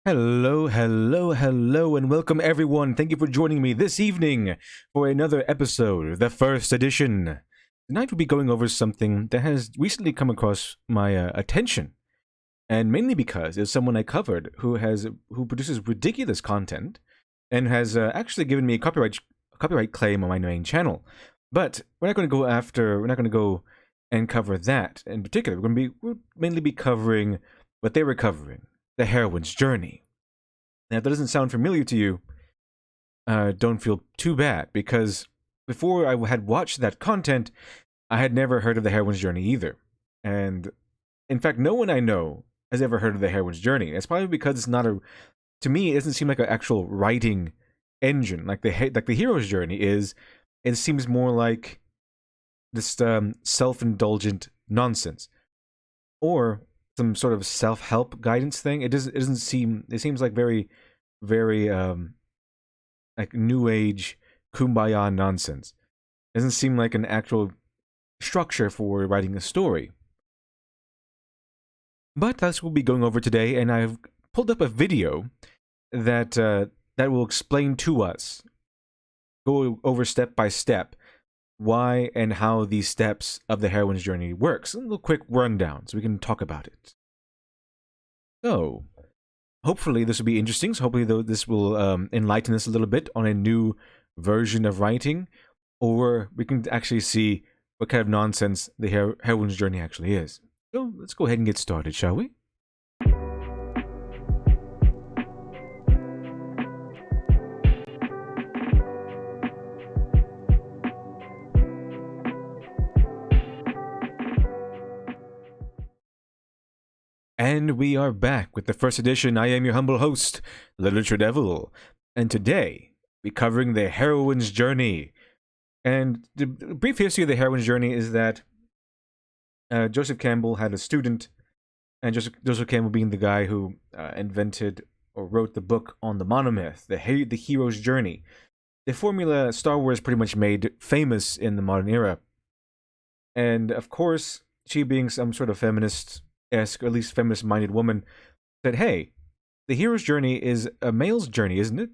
Hello, hello, hello, and welcome everyone. Thank you for joining me this evening for another episode, the first edition. Tonight we'll be going over something that has recently come across my attention, and mainly because it's someone I covered who produces ridiculous content and has actually given me a copyright claim on my main channel. But we're not going to go and cover that in particular. We'll mainly be covering what they were covering, the heroine's journey. Now, if that doesn't sound familiar to you, don't feel too bad, because before I had watched that content, I had never heard of the heroine's journey either. And in fact, no one I know has ever heard of the heroine's journey. It's probably because it's not a, to me, it doesn't seem like an actual writing engine like the hero's journey is. It seems more like this self-indulgent nonsense, or some sort of self-help guidance thing. It doesn't seem. It seems like very like new age kumbaya nonsense. It doesn't seem like an actual structure for writing a story. But that's what we'll be going over today, and I've pulled up a video that will explain to us, go over step by step, why and how these steps of the heroine's journey works. A little quick rundown so we can talk about it. So, hopefully this will be interesting. So hopefully this will enlighten us a little bit on a new version of writing, or we can actually see what kind of nonsense the heroine's journey actually is. So let's go ahead and get started, shall we? And we are back with the first edition. I am your humble host, Literature Devil, and today we're covering the heroine's journey. And the brief history of the heroine's journey is that Joseph Campbell had a student, and Joseph Campbell being the guy who invented or wrote the book on the monomyth, the hero's journey. The formula Star Wars pretty much made famous in the modern era. And of course, she being some sort of feminist-esque, or at least feminist-minded woman, said, hey, the hero's journey is a male's journey, isn't it?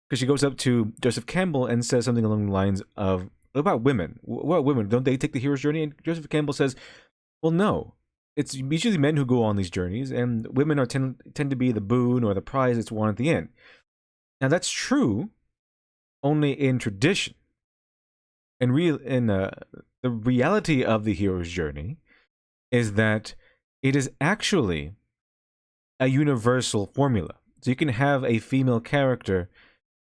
Because she goes up to Joseph Campbell and says something along the lines of, what about women? What about women? Don't they take the hero's journey? And Joseph Campbell says, well, no. It's usually men who go on these journeys, and women tend to be the boon or the prize that's won at the end. Now, that's true only in tradition. The reality of the hero's journey is that it is actually a universal formula. So you can have a female character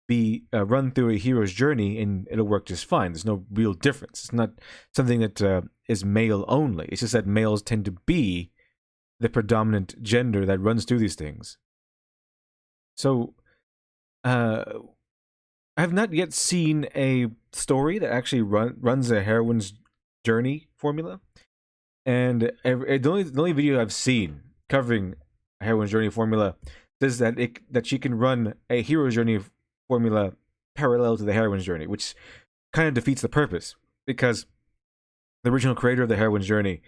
be run through a hero's journey and it'll work just fine. There's no real difference. It's not something that is male only. It's just that males tend to be the predominant gender that runs through these things. So I have not yet seen a story that actually runs a heroine's journey formula. And the only video I've seen covering a heroine's journey formula says that she can run a hero's journey formula parallel to the heroine's journey, which kind of defeats the purpose, because the original creator of the heroine's journey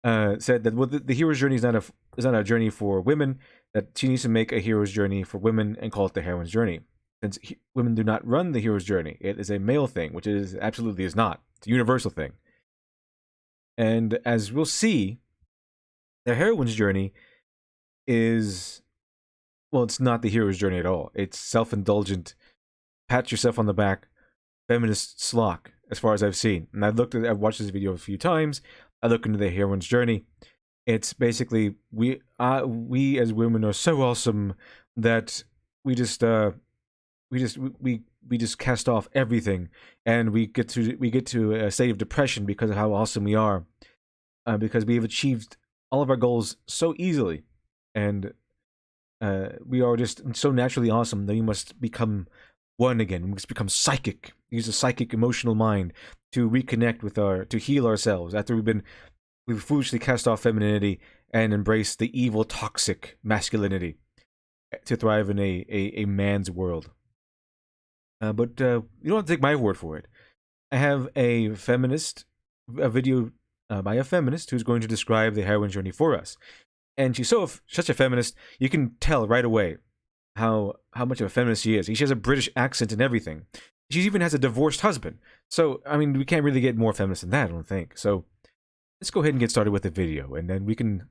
said that the hero's journey is not a journey for women, that she needs to make a hero's journey for women and call it the heroine's journey. Since women do not run the hero's journey, it is a male thing, which it absolutely is not. It's a universal thing. And as we'll see, the heroine's journey is, well, it's not the hero's journey at all. It's self-indulgent, pat yourself on the back, feminist slock, as far as I've seen. And I've watched this video a few times. I look into the heroine's journey. It's basically we as women are so awesome that we just cast off everything, and we get to a state of depression because of how awesome we are, because we have achieved all of our goals so easily, and we are just so naturally awesome that we must become one again. We must become psychic. Use a psychic, emotional mind to reconnect with to heal ourselves after we've foolishly cast off femininity and embraced the evil, toxic masculinity to thrive in a man's world. But you don't have to take my word for it. I have a video by a feminist who's going to describe the heroine's journey for us. and she's such a feminist. You can tell right away how much of a feminist she is. She has a British accent and everything. She even has a divorced husband. So I mean, we can't really get more feminist than that, I don't think. So let's go ahead and get started with the video, and then we can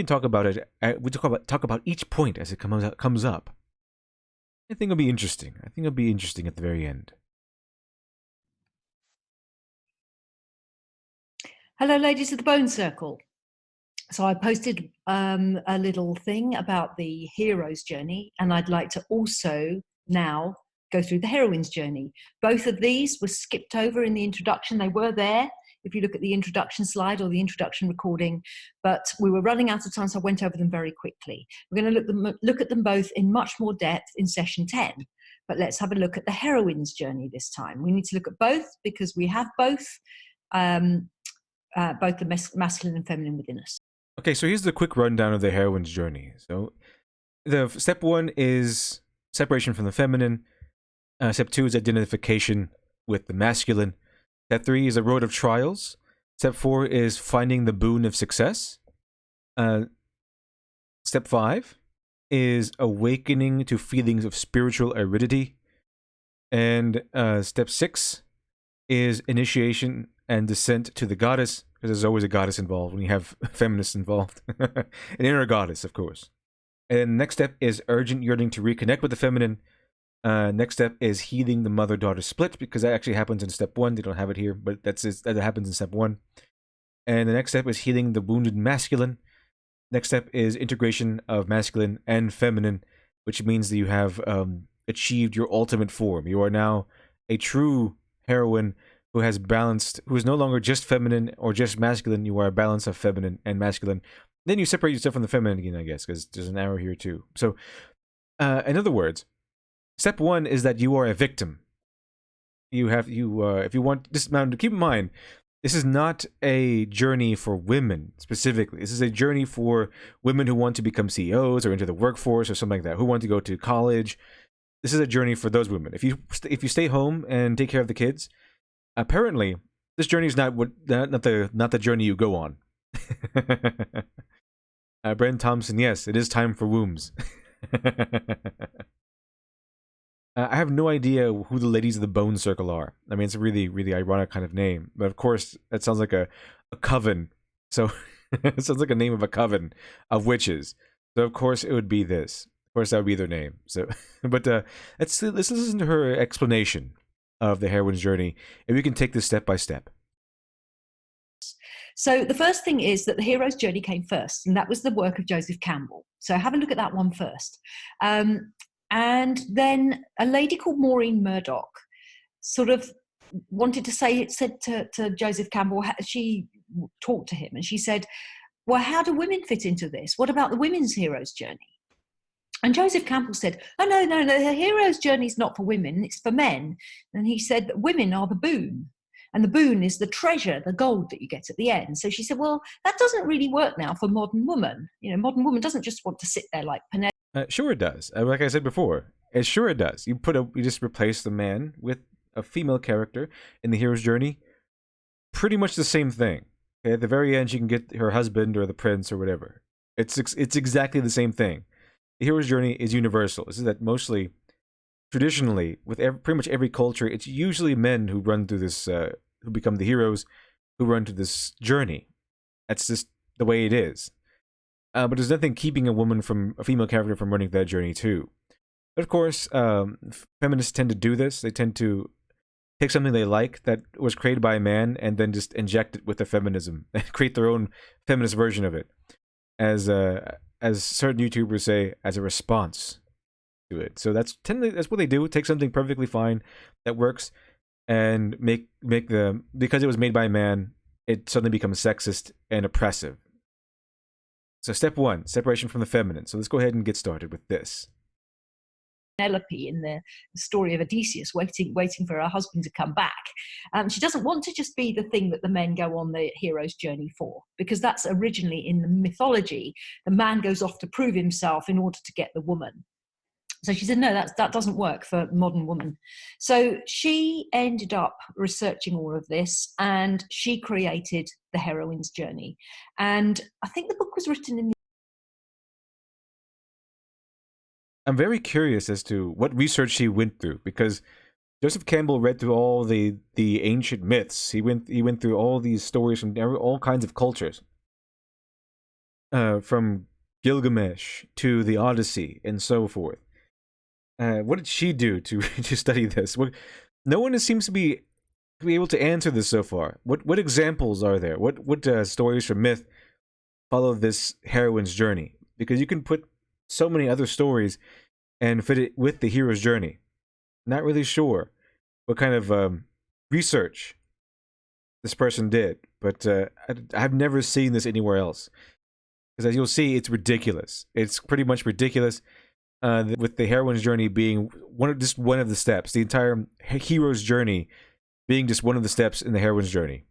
talk about it. We talk about each point as it comes up. I think it'll be interesting. I think it'll be interesting at the very end. Hello, ladies of the Bone Circle. So I posted a little thing about the hero's journey, and I'd like to also now go through the heroine's journey. Both of these were skipped over in the introduction. They were there if you look at the introduction slide or the introduction recording, but we were running out of time, so I went over them very quickly. We're going to look at them both in much more depth in session 10, but let's have a look at the heroine's journey this time. We need to look at both because we have both the masculine and feminine within us. Okay, so here's the quick rundown of the heroine's journey. So the step 1 is separation from the feminine. Step 2 is identification with the masculine. Step 3 is a road of trials. Step 4 is finding the boon of success. Step 5 is awakening to feelings of spiritual aridity. And step 6 is initiation and descent to the goddess, because there's always a goddess involved when you have feminists involved. An inner goddess, of course. And next step is urgent yearning to reconnect with the feminine. Next step is healing the mother-daughter split, because that actually happens in step 1. They don't have it here, but that happens in step 1. And the next step is healing the wounded masculine. Next step is integration of masculine and feminine, which means that you have achieved your ultimate form. You are now a true heroine who has balanced, who is no longer just feminine or just masculine. You are a balance of feminine and masculine. Then you separate yourself from the feminine again, I guess, because there's an arrow here too. So, in other words, step 1 is that you are a victim. If you want this, now keep in mind, this is not a journey for women specifically. This is a journey for women who want to become CEOs or into the workforce or something like that, who want to go to college. This is a journey for those women. If you stay home and take care of the kids, apparently this journey is not the journey you go on. Brent Thompson, yes, it is time for wombs. I have no idea who the ladies of the Bone Circle are. I mean, it's a really, really ironic kind of name. But of course, that sounds like a coven. So it sounds like a name of a coven of witches. So of course, it would be this. Of course, that would be their name. So, but let's listen to her explanation of the heroine's journey, and we can take this step by step. So the first thing is that the hero's journey came first, and that was the work of Joseph Campbell. So have a look at that one first. And then a lady called Maureen Murdoch sort of wanted to said to Joseph Campbell, she talked to him and she said, well, how do women fit into this? What about the women's hero's journey? And Joseph Campbell said, oh, no, the hero's journey is not for women, it's for men. And he said that women are the boon. And the boon is the treasure, the gold that you get at the end. So she said, well, that doesn't really work now for modern woman. You know, modern woman doesn't just want to sit there like Penelope. Sure it does. Like I said before, it does. You just replace the man with a female character in the hero's journey. Pretty much the same thing. Okay? At the very end, she can get her husband or the prince or whatever. It's exactly the same thing. The hero's journey is universal. This is that mostly, traditionally, with pretty much every culture, it's usually men who run through this, who become the heroes, who run through this journey. That's just the way it is. But there's nothing keeping a female character from running that journey too. But of course, feminists tend to do this. They tend to take something they like that was created by a man and then just inject it with the feminism and create their own feminist version of it, as certain YouTubers say, as a response to it. So that's what they do. Take something perfectly fine that works and because it was made by a man, it suddenly becomes sexist and oppressive. So step 1, separation from the feminine. So let's go ahead and get started with this. Penelope in the story of Odysseus waiting for her husband to come back. She doesn't want to just be the thing that the men go on the hero's journey for, because that's originally in the mythology. The man goes off to prove himself in order to get the woman. So she said, no, that doesn't work for modern woman. So she ended up researching all of this and she created the heroine's journey. And I think the book was written in I'm very curious as to what research she went through, because Joseph Campbell read through all the ancient myths. He went through all these stories from all kinds of cultures, from Gilgamesh to the Odyssey and so forth. What did she do to to study this? No one seems to be able to answer this so far. What examples are there? What stories from myth follow this heroine's journey? Because you can put so many other stories and fit it with the hero's journey. Not really sure what kind of research this person did, but I've never seen this anywhere else. Because as you'll see, it's ridiculous. It's pretty much ridiculous. With the heroine's journey being just one of the steps, the entire hero's journey being just one of the steps in the heroine's journey.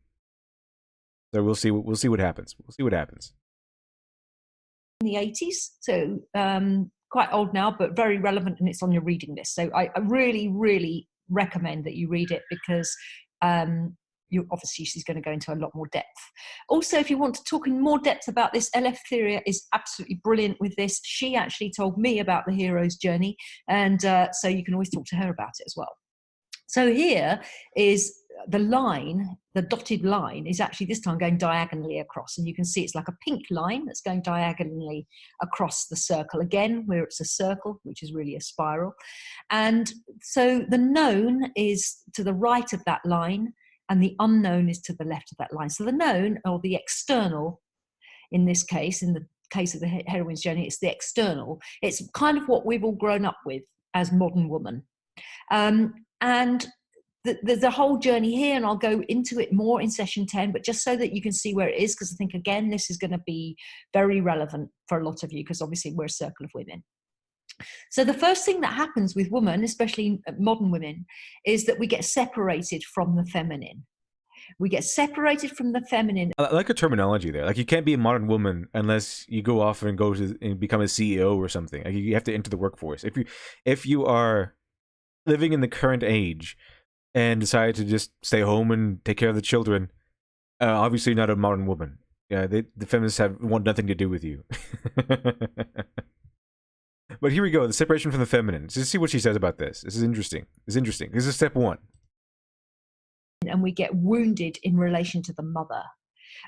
So we'll see. We'll see what happens. We'll see what happens. In the 80s, so quite old now, but very relevant, and it's on your reading list. So I really, really recommend that you read it, because you obviously she's going to go into a lot more depth. Also, if you want to talk in more depth about this, Eleftheria is absolutely brilliant with this. She actually told me about the hero's journey, and so you can always talk to her about it as well. So here is the line, the dotted line is actually this time going diagonally across, and you can see it's like a pink line that's going diagonally across the circle again, where it's a circle, which is really a spiral. And so the known is to the right of that line, and the unknown is to the left of that line. So the known, or the external, in this case, in the case of the heroine's journey, it's the external. It's kind of what we've all grown up with as modern woman. And there's a whole journey here, and I'll go into it more in session 10, but just so that you can see where it is, because I think, again, this is going to be very relevant for a lot of you, because obviously we're a circle of women. So the first thing that happens with women, especially modern women, is that we get separated from the feminine. We get separated from the feminine. I like a terminology there. Like, you can't be a modern woman unless you go off and become a CEO or something. Like, you have to enter the workforce. If you are living in the current age and decide to just stay home and take care of the children, obviously not a modern woman. Yeah, the feminists want nothing to do with you. But here we go, the separation from the feminine. Just see what she says about this. This is interesting. This is step 1. And we get wounded in relation to the mother.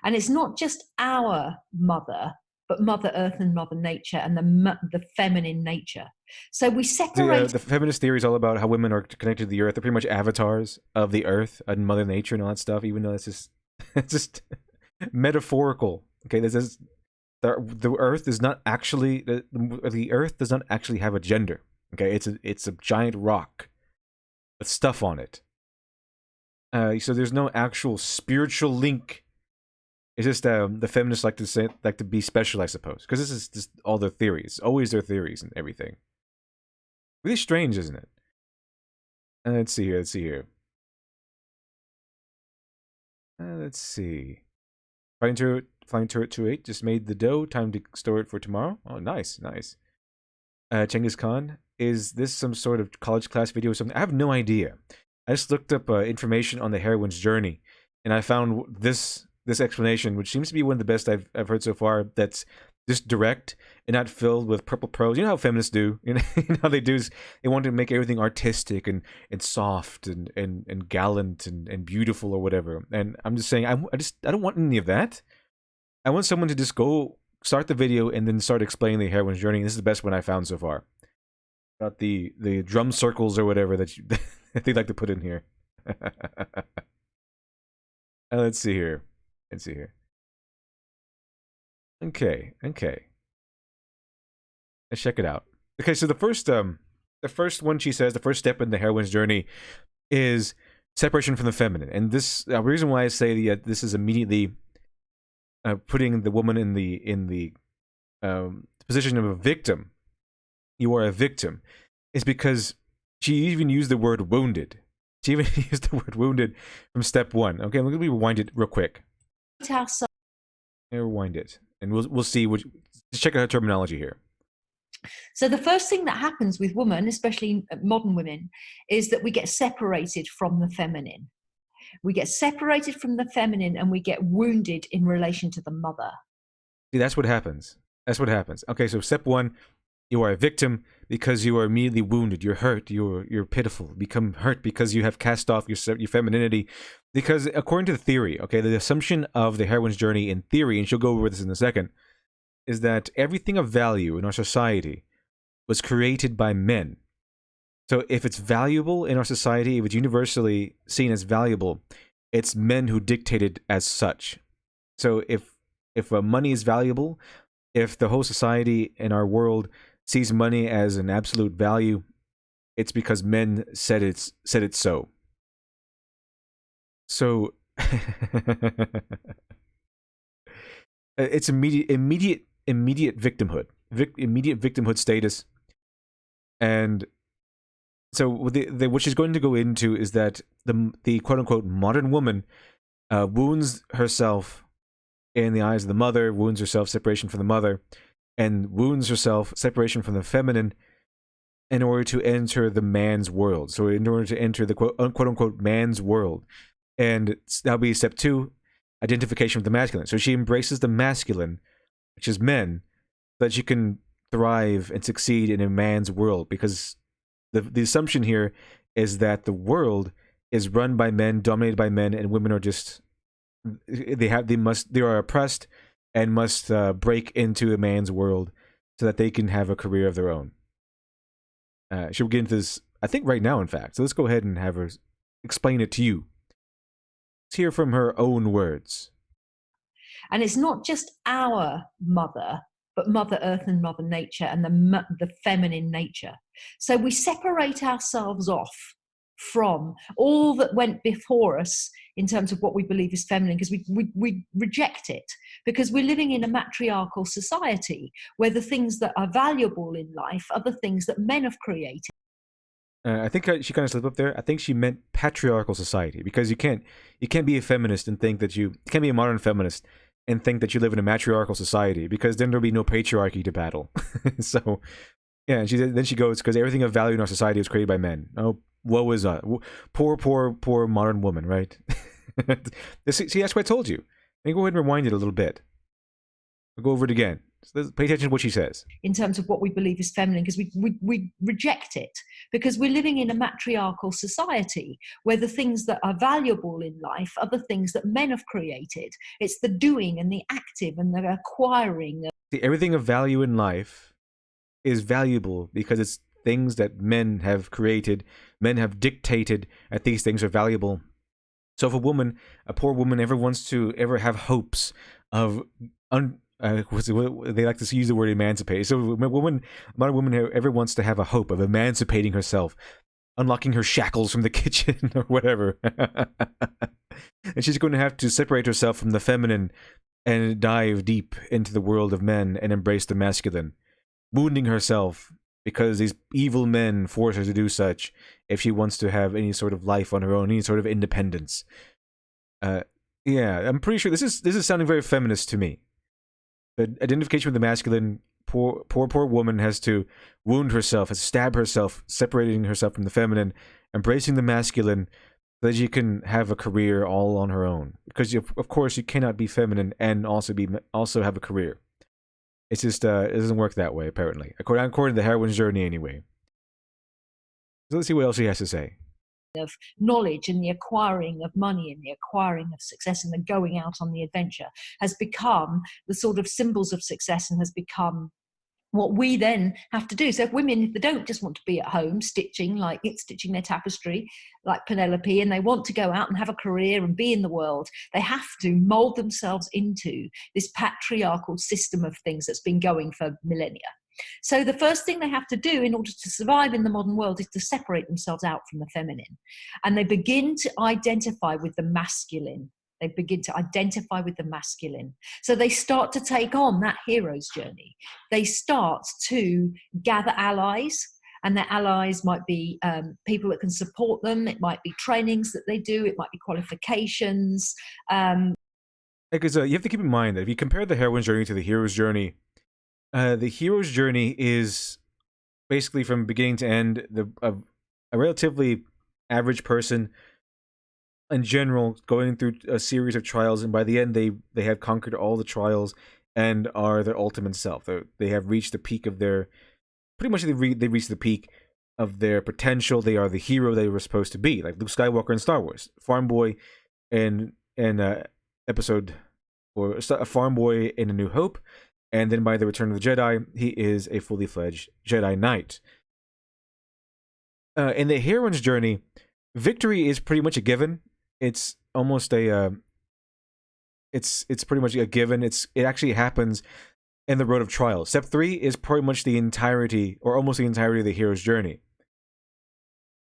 And it's not just our mother, but Mother Earth and Mother Nature, and the feminine nature. So we separate. The feminist theory is all about how women are connected to the earth. They're pretty much avatars of the earth and Mother Nature and all that stuff, even though it's just metaphorical. Okay, this is the earth is not actually the earth does not actually have a gender. Okay, it's a giant rock with stuff on it. So there's no actual spiritual link. It's just the feminists like to be special, I suppose, because this is just all their theories. Always their theories and everything. Really strange, isn't it? Let's see here. Let's see. Flying Turret 28 just made the dough. Time to store it for tomorrow. Oh, nice. Genghis Khan. Is this some sort of college class video or something? I have no idea. I just looked up information on the heroine's journey, and I found this explanation, which seems to be one of the best I've heard so far. That's just direct and not filled with purple prose. You know how feminists do. You know how they do is they want to make everything artistic and soft and gallant and beautiful or whatever. And I'm just saying, I don't want any of that. I want someone to just go start the video and then start explaining the heroine's journey. This is the best one I found so far. About the drum circles or whatever that they like to put in here. Let's see here. Okay. Let's check it out. Okay, so the first one she says, the first step in the heroine's journey is separation from the feminine. And this reason why I say this is immediately putting the woman in the position of a victim. You are a victim, is because she even used the word wounded. She even used the word wounded from step 1. Okay, let me rewind it real quick. Rewind it, and we'll see. Just check out her terminology here. So the first thing that happens with women, especially modern women, is that we get separated from the feminine. We get separated from the feminine, and we get wounded in relation to the mother. See, that's what happens. Okay, so step 1, You are a victim because you are immediately wounded. You're hurt. You're pitiful. You become hurt because you have cast off your femininity. Because according to the theory, okay, the assumption of the heroine's journey in theory, and she'll go over this in a second, is that everything of value in our society was created by men. So if it's valuable in our society, if it's universally seen as valuable, it's men who dictate it as such. So if money is valuable, if the whole society in our world sees money as an absolute value, it's because men said it so. So it's immediate victimhood, immediate victimhood status, and so what she's going to go into is that the quote unquote modern woman wounds herself in the eyes of the mother, wounds herself separation from the mother, and wounds herself separation from the feminine in order to enter the man's world. So in order to enter the quote unquote man's world, and that'll be step 2, identification with the masculine. So she embraces the masculine, which is men, so that she can thrive and succeed in a man's world, because the assumption here is that the world is run by men, dominated by men, and women are just they are oppressed and must break into a man's world so that they can have a career of their own. She'll get into this, I think, right now, in fact. So let's go ahead and have her explain it to you. Let's hear from her own words. And it's not just our mother, but Mother Earth and Mother Nature and the feminine nature. So we separate ourselves off from all that went before us in terms of what we believe is feminine, because we reject it, because we're living in a matriarchal society where the things that are valuable in life are the things that men have created. I think she kind of slipped up there. I think she meant patriarchal society, because you can't be a feminist and think that you can't be a modern feminist and think that you live in a matriarchal society, because then there'll be no patriarchy to battle. So, yeah, and then she goes, because everything of value in our society was created by men. Oh, woe is us. Poor modern woman, right? See, that's what I told you. Let me go ahead and rewind it a little bit. I'll go over it again. So pay attention to what she says. In terms of what we believe is feminine, because we reject it, because we're living in a matriarchal society where the things that are valuable in life are the things that men have created. It's the doing and the active and the acquiring. See, everything of value in life is valuable because it's things that men have created, men have dictated that these things are valuable. So if a poor woman, ever wants to have hopes of they like to use the word emancipate. So a modern woman ever wants to have a hope of emancipating herself, unlocking her shackles from the kitchen or whatever, and she's going to have to separate herself from the feminine and dive deep into the world of men and embrace the masculine, wounding herself because these evil men force her to do such if she wants to have any sort of life on her own, any sort of independence. Yeah, I'm pretty sure this is sounding very feminist to me. The identification with the masculine, poor woman has to wound herself, has to stab herself, separating herself from the feminine, embracing the masculine, so that she can have a career all on her own. Because of course you cannot be feminine and also have a career. It's just it doesn't work that way, apparently, according to the heroine's journey, anyway. So let's see what else she has to say. Of knowledge and the acquiring of money and the acquiring of success and the going out on the adventure has become the sort of symbols of success and has become what we then have to do. So if women, if they don't just want to be at home stitching their tapestry like Penelope, and they want to go out and have a career and be in the world, they have to mold themselves into this patriarchal system of things that's been going for millennia. So the first thing they have to do in order to survive in the modern world is to separate themselves out from the feminine. And they begin to identify with the masculine. They begin to identify with the masculine. So they start to take on that hero's journey. They start to gather allies, and their allies might be people that can support them. It might be trainings that they do. It might be qualifications. Because you have to keep in mind that if you compare the heroine's journey to the hero's journey, the hero's journey is basically from beginning to end a relatively average person in general going through a series of trials, and by the end they have conquered all the trials and are their ultimate self. They have reached the peak of their pretty much they reach the peak of their potential. They are the hero they were supposed to be, like Luke Skywalker in Star Wars, farm boy in episode, or a farm boy in A New Hope, and then by the Return of the Jedi, he is a fully fledged Jedi Knight. In the heroine's journey, victory is pretty much a given. It's almost a it's pretty much a given. It actually happens in the Road of Trials. Step 3 is pretty much the entirety, or almost the entirety, of the hero's journey.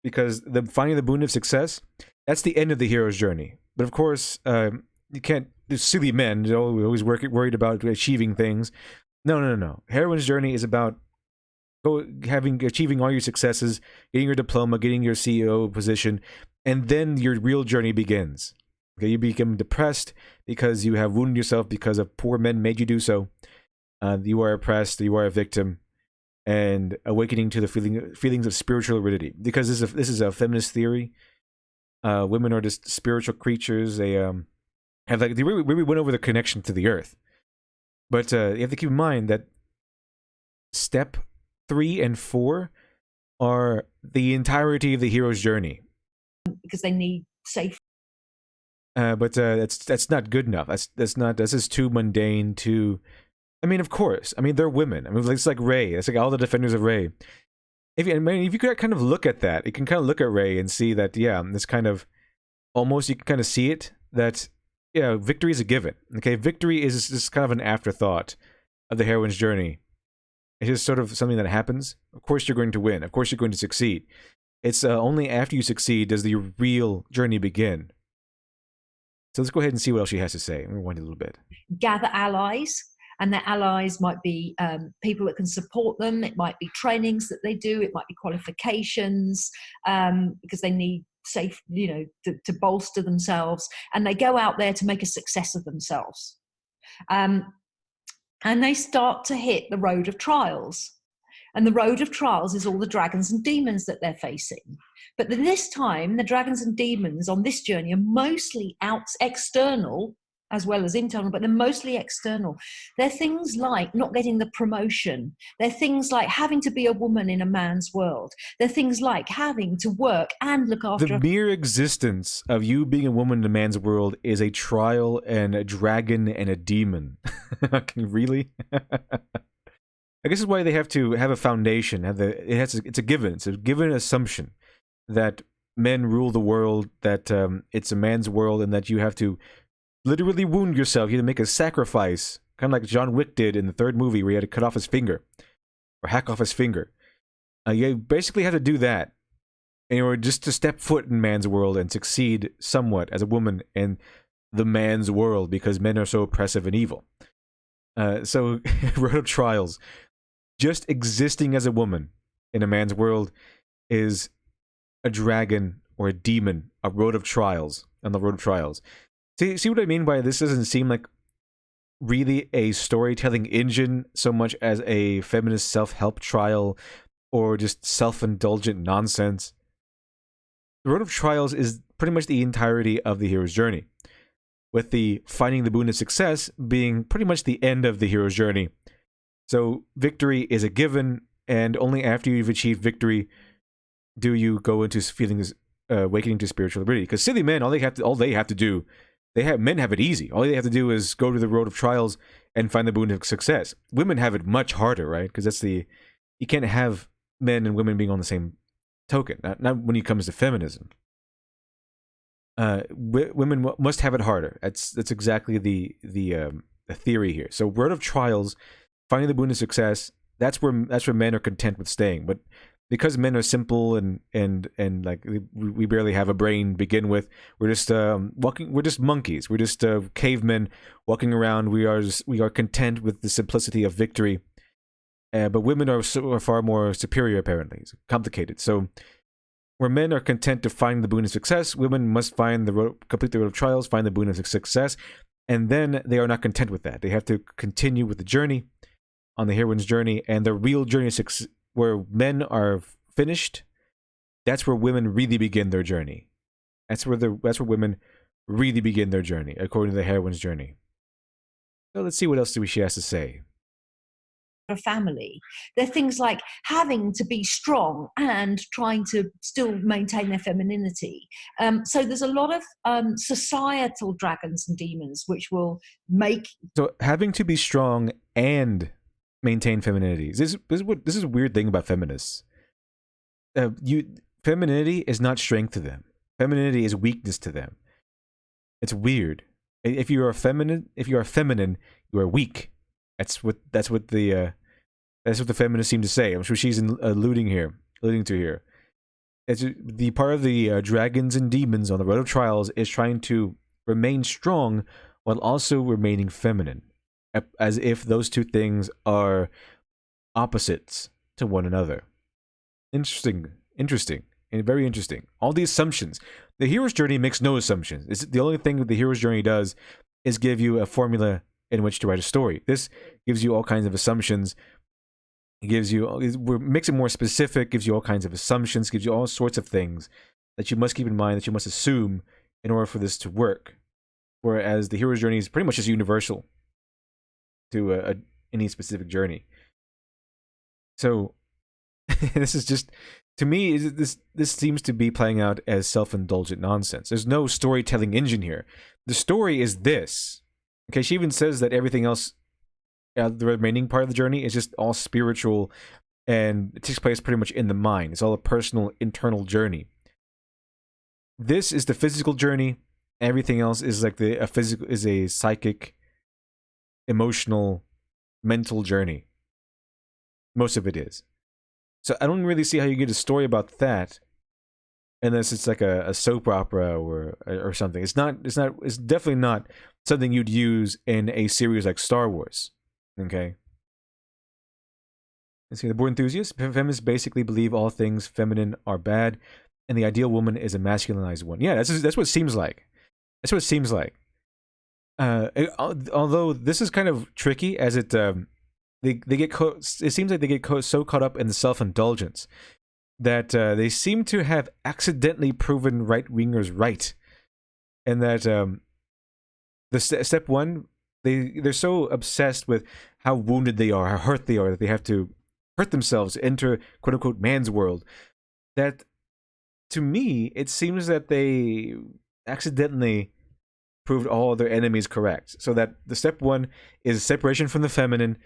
Because finding the boon of success, that's the end of the hero's journey. But of course, you can't. There's silly men, they're always worried about achieving things. No. Heroine's journey is about achieving all your successes, getting your diploma, getting your CEO position, and then your real journey begins. Okay, you become depressed because you have wounded yourself because of poor men made you do so. You are oppressed, you are a victim, and awakening to the feelings of spiritual aridity. Because this is a feminist theory. Women are just spiritual creatures. They they really went over the connection to the earth. But you have to keep in mind that step 3 and 4 are the entirety of the hero's journey. Because they need safe. But that's not good enough. This is too mundane. I mean, of course. I mean, they're women. I mean, it's like Rey. It's like all the defenders of Rey. If you could kind of look at that, you can kind of look at Rey and see that, yeah, this kind of almost, you can kind of see it, that, yeah, victory is a given. Okay, victory is just kind of an afterthought of the heroine's journey. It's just sort of something that happens. Of course you're going to win. Of course you're going to succeed. It's only after you succeed does the real journey begin. So let's go ahead and see what else she has to say. We'll rewind a little bit. Gather allies. And their allies might be people that can support them. It might be trainings that they do. It might be qualifications, because they need safe, to bolster themselves. And they go out there to make a success of themselves. And they start to hit the road of trials. And the road of trials is all the dragons and demons that they're facing. But this time, the dragons and demons on this journey are mostly external, as well as internal, but they're mostly external. They're things like not getting the promotion. They're things like having to be a woman in a man's world. They're things like having to work and look after... The mere existence of you being a woman in a man's world is a trial and a dragon and a demon. Really? I guess it's why they have to have a foundation. It's a given. It's a given assumption that men rule the world, that it's a man's world, and that you have to literally wound yourself. You have to make a sacrifice, kind of like John Wick did in the 3rd movie, where he had to cut off his finger or hack off his finger. You basically have to do that in order just to step foot in man's world and succeed somewhat as a woman in the man's world, because men are so oppressive and evil. So, Road of Trials, just existing as a woman in a man's world is a dragon or a demon, a road of trials, on the Road of Trials. See what I mean by this doesn't seem like really a storytelling engine so much as a feminist self-help trial or just self-indulgent nonsense. The Road of Trials is pretty much the entirety of the hero's journey, with the finding the boon of success being pretty much the end of the hero's journey. So victory is a given, and only after you've achieved victory do you go into feelings, awakening to spiritual liberty. Because silly men, all they have to do, men have it easy. All they have to do is go to the Road of Trials and find the boon of success. Women have it much harder, right? Because you can't have men and women being on the same token. Not when it comes to feminism. Women must have it harder. That's exactly the theory here. So Road of Trials, finding the boon of success, that's where men are content with staying. But because men are simple and like we barely have a brain to begin with, we're just we're just monkeys. We're just cavemen walking around. We are content with the simplicity of victory. But women are far more superior, apparently. It's complicated. So where men are content to find the boon of success, women must complete the Road of Trials, find the boon of success, and then they are not content with that. They have to continue with the journey, on the heroine's journey, and the real journey where men are finished, that's where women really begin their journey. That's where women really begin their journey, according to the heroine's journey. So let's see what else she has to say. a family. They're things like having to be strong and trying to still maintain their femininity. So there's a lot of societal dragons and demons which will make. So having to be strong and maintain femininity. This is a weird thing about feminists. Femininity is not strength to them. Femininity is weakness to them. It's weird. If you are feminine, you are weak. That's what the feminists seem to say. I'm sure she's alluding to here. It's the part of the dragons and demons on the road of trials is trying to remain strong while also remaining feminine, as if those two things are opposites to one another. Interesting, and very interesting. All the assumptions. The hero's journey makes no assumptions. It's the only thing the hero's journey does is give you a formula in which to write a story. This gives you all kinds of assumptions. We're mixing more specific, gives you all kinds of assumptions, gives you all sorts of things that you must keep in mind, that you must assume in order for this to work. Whereas the hero's journey is pretty much just universal to any specific journey. So this is just, to me, this seems to be playing out as self-indulgent nonsense. There's no storytelling engine here. The story is this. Okay, she even says that everything else, the remaining part of the journey, is just all spiritual, and it takes place pretty much in the mind. It's all a personal, internal journey. This is the physical journey. Everything else is like a psychic, emotional, mental journey. Most of it is. So I don't really see how you get a story about that unless it's like a soap opera or something. It's definitely not something you'd use in a series like Star Wars. Okay. Let's see, the board enthusiasts. Feminists basically believe all things feminine are bad, and the ideal woman is a masculinized one. Yeah, that's what it seems like. That's what it seems like. Although this is kind of tricky, as it it seems like they get so caught up in the self-indulgence that they seem to have accidentally proven right-wingers right, and that the step one, they're so obsessed with how wounded they are, how hurt they are, that they have to hurt themselves, enter quote-unquote man's world, that to me it seems that they accidentally proved all their enemies correct. So that the step one is separation from the feminine,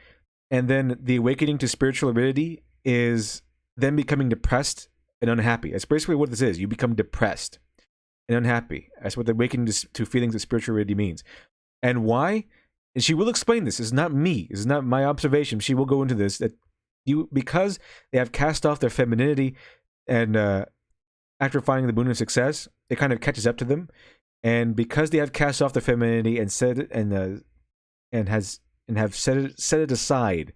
and then the awakening to spiritual aridity is then becoming depressed and unhappy. That's basically what this is. You become depressed and unhappy. That's what the awakening to feelings of spiritual aridity means. And why? And she will explain this. It's not me. It's not my observation. She will go into this. That because they have cast off their femininity, and after finding the boon of success, it kind of catches up to them. And because they have cast off their femininity and set it have set it aside,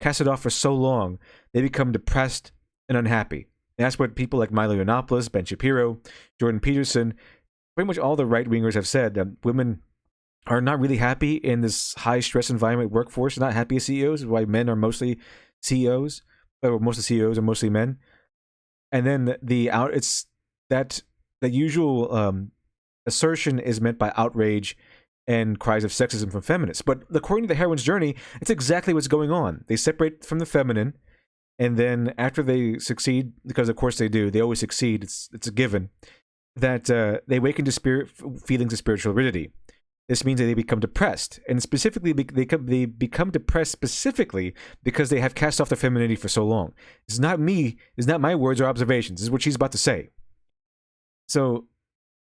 cast it off for so long, they become depressed and unhappy. And that's what people like Milo Yiannopoulos, Ben Shapiro, Jordan Peterson, pretty much all the right-wingers have said, that women are not really happy in this high-stress environment workforce. They're not happy as CEOs, why men are mostly CEOs, or most of the CEOs are mostly men. And then it's that usual assertion is meant by outrage and cries of sexism from feminists. But according to the heroine's journey, it's exactly what's going on. They separate from the feminine, and then after they succeed, because of course they do, they always succeed, it's a given, that they awaken to feelings of spiritual aridity. This means that they become depressed, and specifically they become depressed specifically because they have cast off their femininity for so long. It's not me. It's not my words or observations. This is what she's about to say. So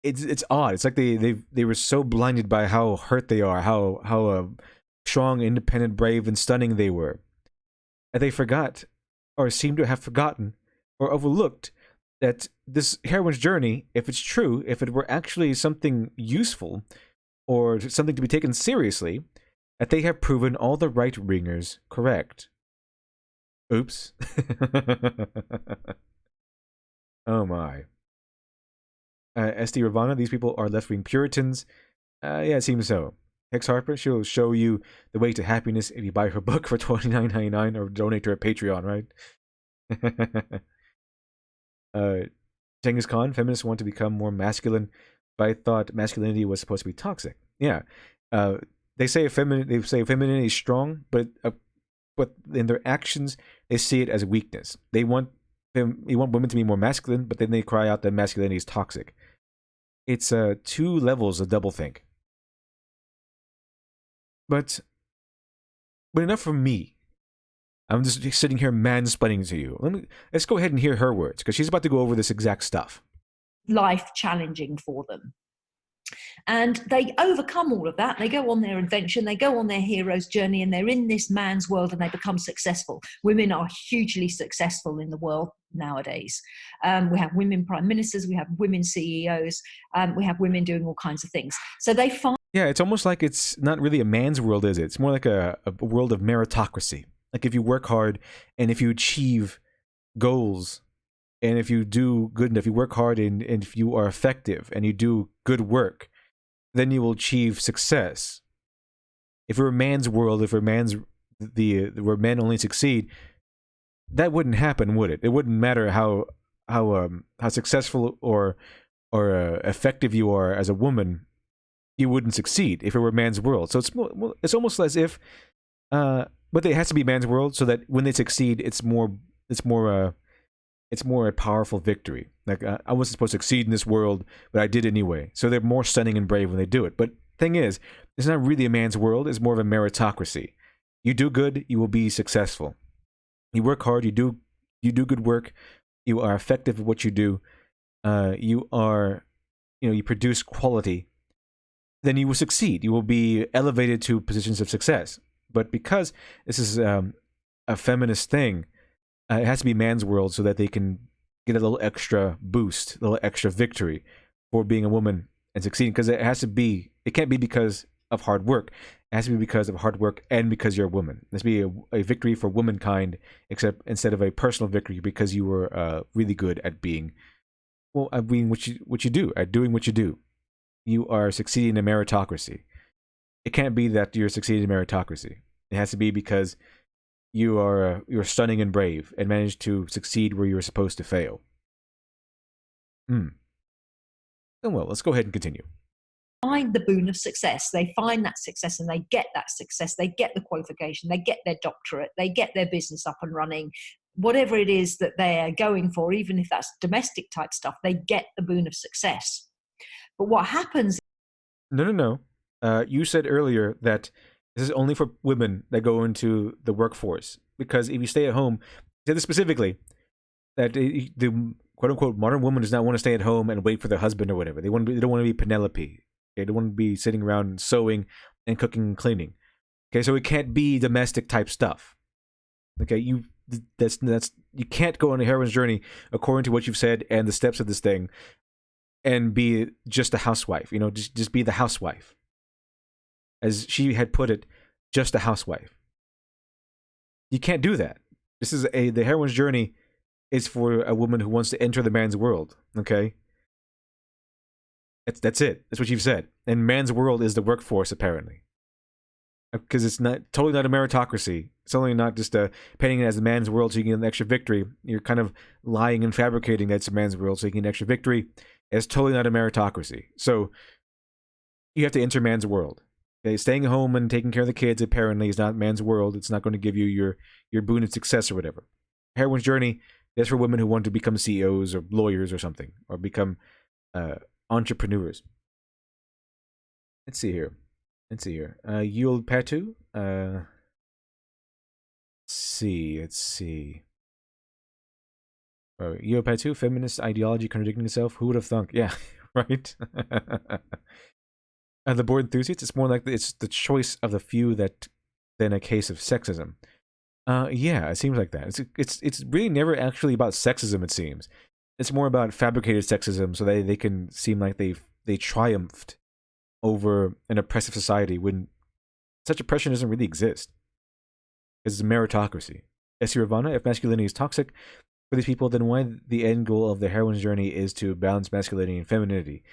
it's odd. It's like they were so blinded by how hurt they are, how strong, independent, brave, and stunning they were, and they forgot, or seem to have forgotten, or overlooked that this heroine's journey, if it's true, if it were actually something useful, or something to be taken seriously, that they have proven all the right-wingers correct. Oops. Oh my. S.D. Ravana, these people are left-wing Puritans. Yeah, it seems so. Hex Harper, she'll show you the way to happiness if you buy her book for $29.99 or donate to her Patreon, right? Genghis Khan, feminists want to become more masculine, but I thought masculinity was supposed to be toxic. Yeah. They say femininity is strong, but but in their actions, they see it as weakness. They want women to be more masculine, but then they cry out that masculinity is toxic. It's 2 levels of doublethink. But enough from me. I'm just sitting here mansplaining to you. Let's go ahead and hear her words, because she's about to go over this exact stuff. Life challenging for them. And they overcome all of that. They go on their adventure, they go on their hero's journey, and they're in this man's world and they become successful. Women are hugely successful in the world nowadays. We have women prime ministers, we have women CEOs, we have women doing all kinds of things. So they find... Yeah, it's almost like it's not really a man's world, is it? It's more like a world of meritocracy. Like if you work hard and if you achieve goals and if you do good enough, you work hard and if you are effective and you do good work, then you will achieve success. If we're a man's world, if we're where men only succeed, that wouldn't happen, would it? It wouldn't matter how successful or effective you are as a woman, you wouldn't succeed if it were a man's world. So it's almost as if, but it has to be man's world so that when they succeed, it's more a powerful victory. Like I wasn't supposed to succeed in this world, but I did anyway. So they're more stunning and brave when they do it. But thing is, it's not really a man's world. It's more of a meritocracy. You do good, you will be successful. You work hard, you do good work. You are effective at what you do. You produce quality. Then you will succeed. You will be elevated to positions of success. But because this is a feminist thing, it has to be man's world so that they can get a little extra boost, a little extra victory for being a woman and succeeding. Because it can't be because of hard work. It has to be because of hard work and because you're a woman. It has to be a victory for womankind, instead of a personal victory because you were really good at being what you do, at doing what you do. You are succeeding in meritocracy. It can't be that you're succeeding in meritocracy. It has to be because you're stunning and brave and managed to succeed where you were supposed to fail. Oh well, let's go ahead and continue. Find the boon of success. They find that success and they get that success. They get the qualification. They get their doctorate. They get their business up and running. Whatever it is that they're going for, even if that's domestic type stuff, they get the boon of success. But what happens... No. You said earlier that this is only for women that go into the workforce. Because if you stay at home, you said this specifically, that the quote-unquote modern woman does not want to stay at home and wait for their husband or whatever. They don't want to be Penelope. They don't want to be sitting around sewing and cooking and cleaning. Okay, so it can't be domestic type stuff. Okay, you can't go on a heroine's journey according to what you've said and the steps of this thing and be just a housewife. Just be the housewife. As she had put it, just a housewife. You can't do that. The heroine's journey is for a woman who wants to enter the man's world. Okay, that's it. That's what you've said. And man's world is the workforce, apparently, because it's totally not a meritocracy. It's only not just painting it as a man's world so you can get an extra victory. You're kind of lying and fabricating that it's a man's world so you can get an extra victory. It's totally not a meritocracy. So you have to enter man's world. Okay, staying at home and taking care of the kids apparently is not man's world. It's not going to give you your boon of success or whatever. Heroine's journey is for women who want to become CEOs or lawyers or something, or become entrepreneurs. Let's see here. Yul Patu. Let's see. Yul Patu, feminist ideology contradicting itself. Who would have thunk? Yeah, right. The board enthusiasts. It's more like it's the choice of the few than a case of sexism. Yeah, it seems like that. It's really never actually about sexism. It seems it's more about fabricated sexism, so they can seem like they triumphed over an oppressive society when such oppression doesn't really exist. It's a meritocracy. S. Ravana, if masculinity is toxic for these people, then why the end goal of the heroine's journey is to balance masculinity and femininity?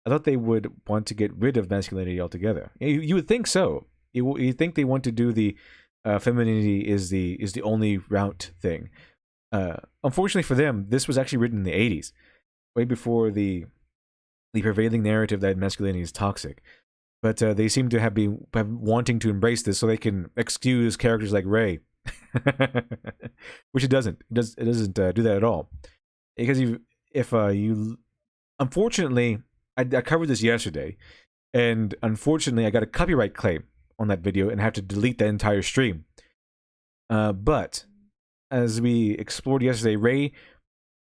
I thought they would want to get rid of masculinity altogether. You would think so. You think they want to do the femininity is the only route thing. Unfortunately for them, this was actually written in the 80s, way before the prevailing narrative that masculinity is toxic. But they seem to have wanting to embrace this so they can excuse characters like Rey which it doesn't. It doesn't do that at all. Because if you, unfortunately, I covered this yesterday, and unfortunately, I got a copyright claim on that video and have to delete the entire stream. But as we explored yesterday, Ray,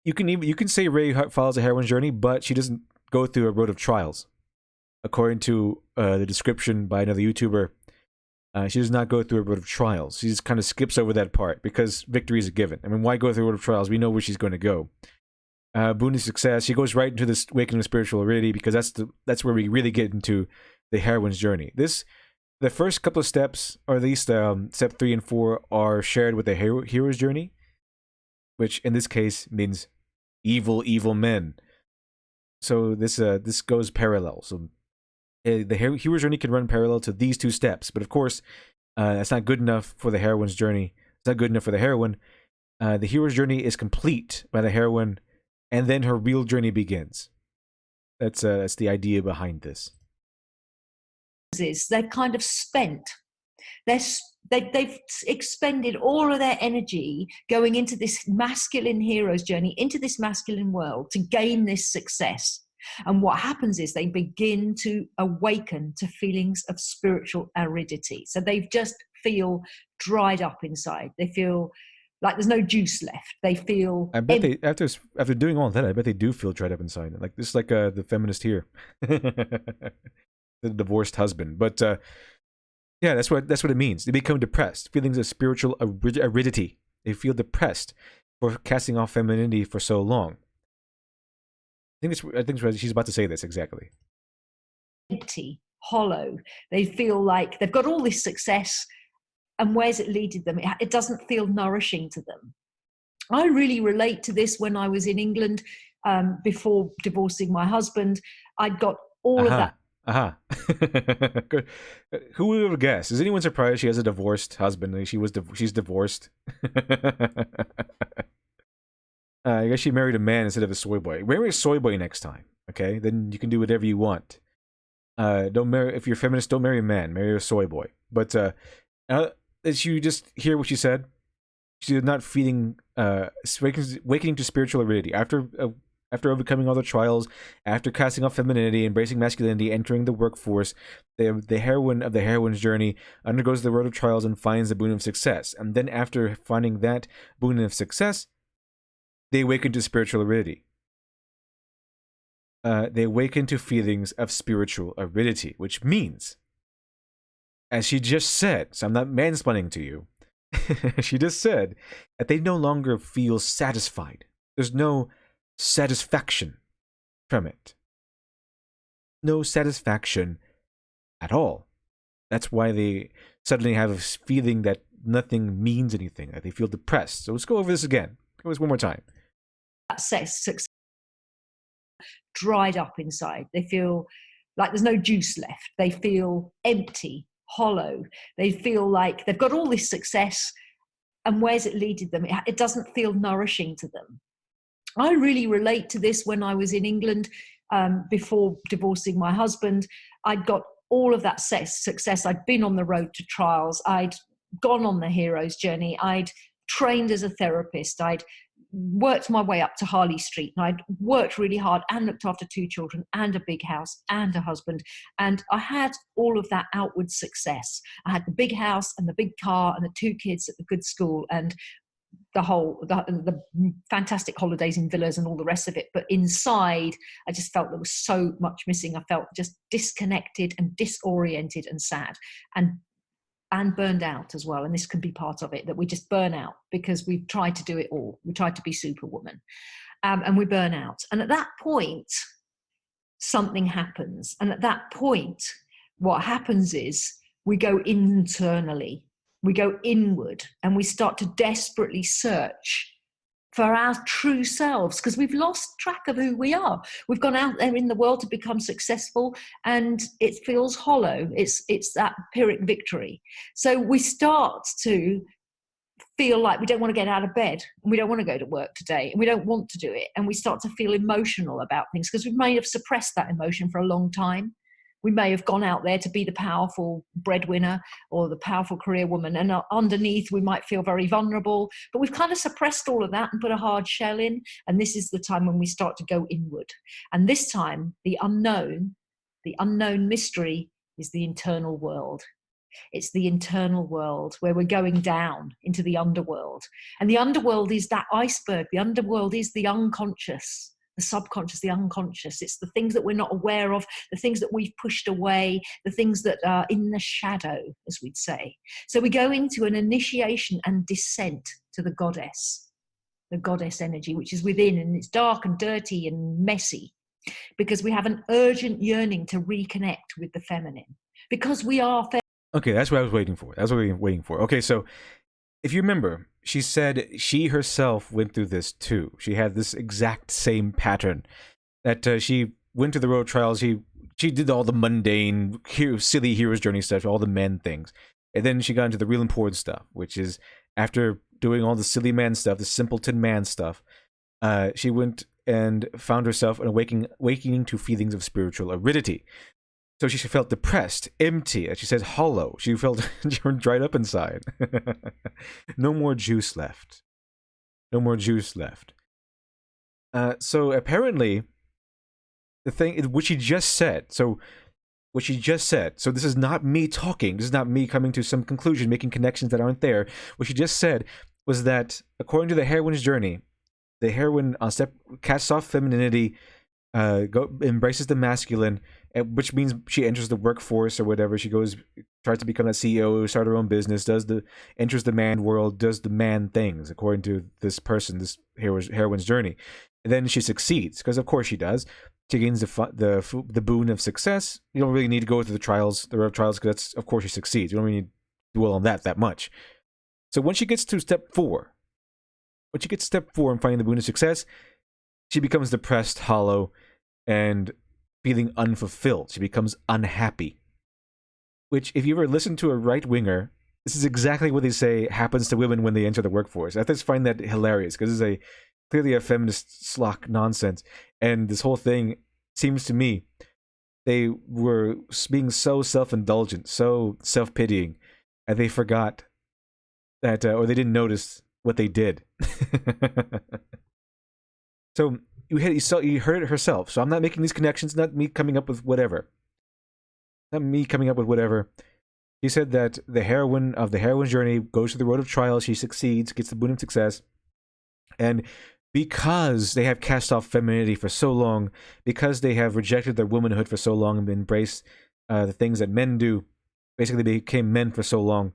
you can say Ray follows a heroine's journey, but she doesn't go through a road of trials. According to the description by another YouTuber, she does not go through a road of trials. She just kind of skips over that part because victory is a given. I mean, why go through a road of trials? We know where she's going to go. Boon of success. She goes right into this awakening of spiritual aridity because that's where we really get into the heroine's journey. The first couple of steps, or at least step 3 and 4, are shared with the hero's journey, which in this case means evil men. So this goes parallel. So the hero's journey can run parallel to these 2 steps, but of course, that's not good enough for the heroine's journey. It's not good enough for the heroine. The hero's journey is complete by the heroine, and then her real journey begins. That's the idea behind this. They're kind of spent. They've expended all of their energy going into this masculine hero's journey, into this masculine world to gain this success. And what happens is they begin to awaken to feelings of spiritual aridity. So they just feel dried up inside. They feel like there's no juice left. They feel. I bet they after doing all that, I bet they do feel dried up inside. Like this, is like the feminist here, the divorced husband. But yeah, that's what it means. They become depressed, feelings of spiritual aridity. They feel depressed for casting off femininity for so long. I think she's about to say this exactly. Empty, hollow. They feel like they've got all this success, and where's it leading them? It doesn't feel nourishing to them. I really relate to this when I was in England before divorcing my husband. I'd got all of that. Who would have guessed? Is anyone surprised she has a divorced husband? She's divorced. I guess she married a man instead of a soy boy. Marry a soy boy next time, okay? Then you can do whatever you want. Don't marry, if you're feminist, don't marry a man. Marry a soy boy. But as you just hear what she said, she's not feeling awakening to spiritual aridity after overcoming all the trials, after casting off femininity, embracing masculinity, entering the workforce. The heroine of the heroine's journey undergoes the road of trials and finds the boon of success. And then after finding that boon of success, they awaken to spiritual aridity. They awaken to feelings of spiritual aridity, which means, as she just said, so I'm not mansplaining to you, she just said that they no longer feel satisfied. There's no satisfaction from it. No satisfaction at all. That's why they suddenly have a feeling that nothing means anything, that they feel depressed. So let's go over this again. Go over this one more time. Success dried up inside. They feel like there's no juice left. They feel empty, hollow. They feel like they've got all this success, and where's it leading them? It doesn't feel nourishing to them. I really relate to this when I was in England before divorcing my husband. I'd got all of that success. I'd been on the road to trials. I'd gone on the hero's journey. I'd trained as a therapist. I'd worked my way up to Harley Street, and I'd worked really hard and looked after 2 children and a big house and a husband. And I had all of that outward success. I had the big house and the big car and the 2 kids at the good school and the fantastic holidays in villas and all the rest of it. But inside, I just felt there was so much missing. I felt just disconnected and disoriented and sad and burned out as well. And this can be part of it, that we just burn out because we've tried to do it all. We tried to be Superwoman, and we burn out. And at that point, something happens. And at that point, what happens is we go internally. We go inward, and we start to desperately search for our true selves, because we've lost track of who we are. We've gone out there in the world to become successful, and it feels hollow. It's that Pyrrhic victory. So we start to feel like we don't want to get out of bed, and we don't want to go to work today, and we don't want to do it. And we start to feel emotional about things because we may have suppressed that emotion for a long time. We may have gone out there to be the powerful breadwinner or the powerful career woman, and underneath we might feel very vulnerable, but we've kind of suppressed all of that and put a hard shell in. And this is the time when we start to go inward. And this time, the unknown mystery is the internal world. It's the internal world where we're going down into the underworld. And the underworld is that iceberg. The underworld is the unconscious, the subconscious, the unconscious. It's the things that we're not aware of, the things that we've pushed away, the things that are in the shadow, as we'd say. So we go into an initiation and descent to the goddess energy, which is within, and it's dark and dirty and messy, because we have an urgent yearning to reconnect with the feminine, because we are Okay, that's what I was waiting for. That's what we were waiting for. Okay, so if you remember, she said she herself went through this too. She had this exact same pattern, that she went to the road trials. She did all the mundane, silly hero's journey stuff, all the men things. And then she got into the real important stuff, which is after doing all the silly man stuff, the simpleton man stuff, she went and found herself awakening to feelings of spiritual aridity. So she felt depressed, empty, as she says, hollow. She felt dried up inside. No more juice left. No more juice left. So apparently, the thing, what she just said, so this is not me talking, this is not me coming to some conclusion, making connections that aren't there. What she just said was that, according to the heroine's journey, the heroine casts off femininity, embraces the masculine, which means she enters the workforce or whatever. She tries to become a CEO, start her own business, enters the man world, does the man things according to this person, this heroine's journey. And then she succeeds, because of course she does. She gains the boon of success. You don't really need to go through the road of trials, because of course she succeeds. You don't really need to dwell on that much. So once she gets to step 4, and finding the boon of success, she becomes depressed, hollow, and feeling unfulfilled. She becomes unhappy. Which, if you ever listen to a right-winger, this is exactly what they say happens to women when they enter the workforce. I just find that hilarious, because it's clearly a feminist schlock nonsense. And this whole thing seems to me, they were being so self-indulgent, so self-pitying, and they forgot that, or they didn't notice what they did. So you heard it herself. So I'm not making these connections, not me coming up with whatever. She said that the heroine of the heroine's journey goes to the road of trial. She succeeds, gets the boon of success. And because they have cast off femininity for so long, because they have rejected their womanhood for so long and embraced the things that men do, basically they became men for so long,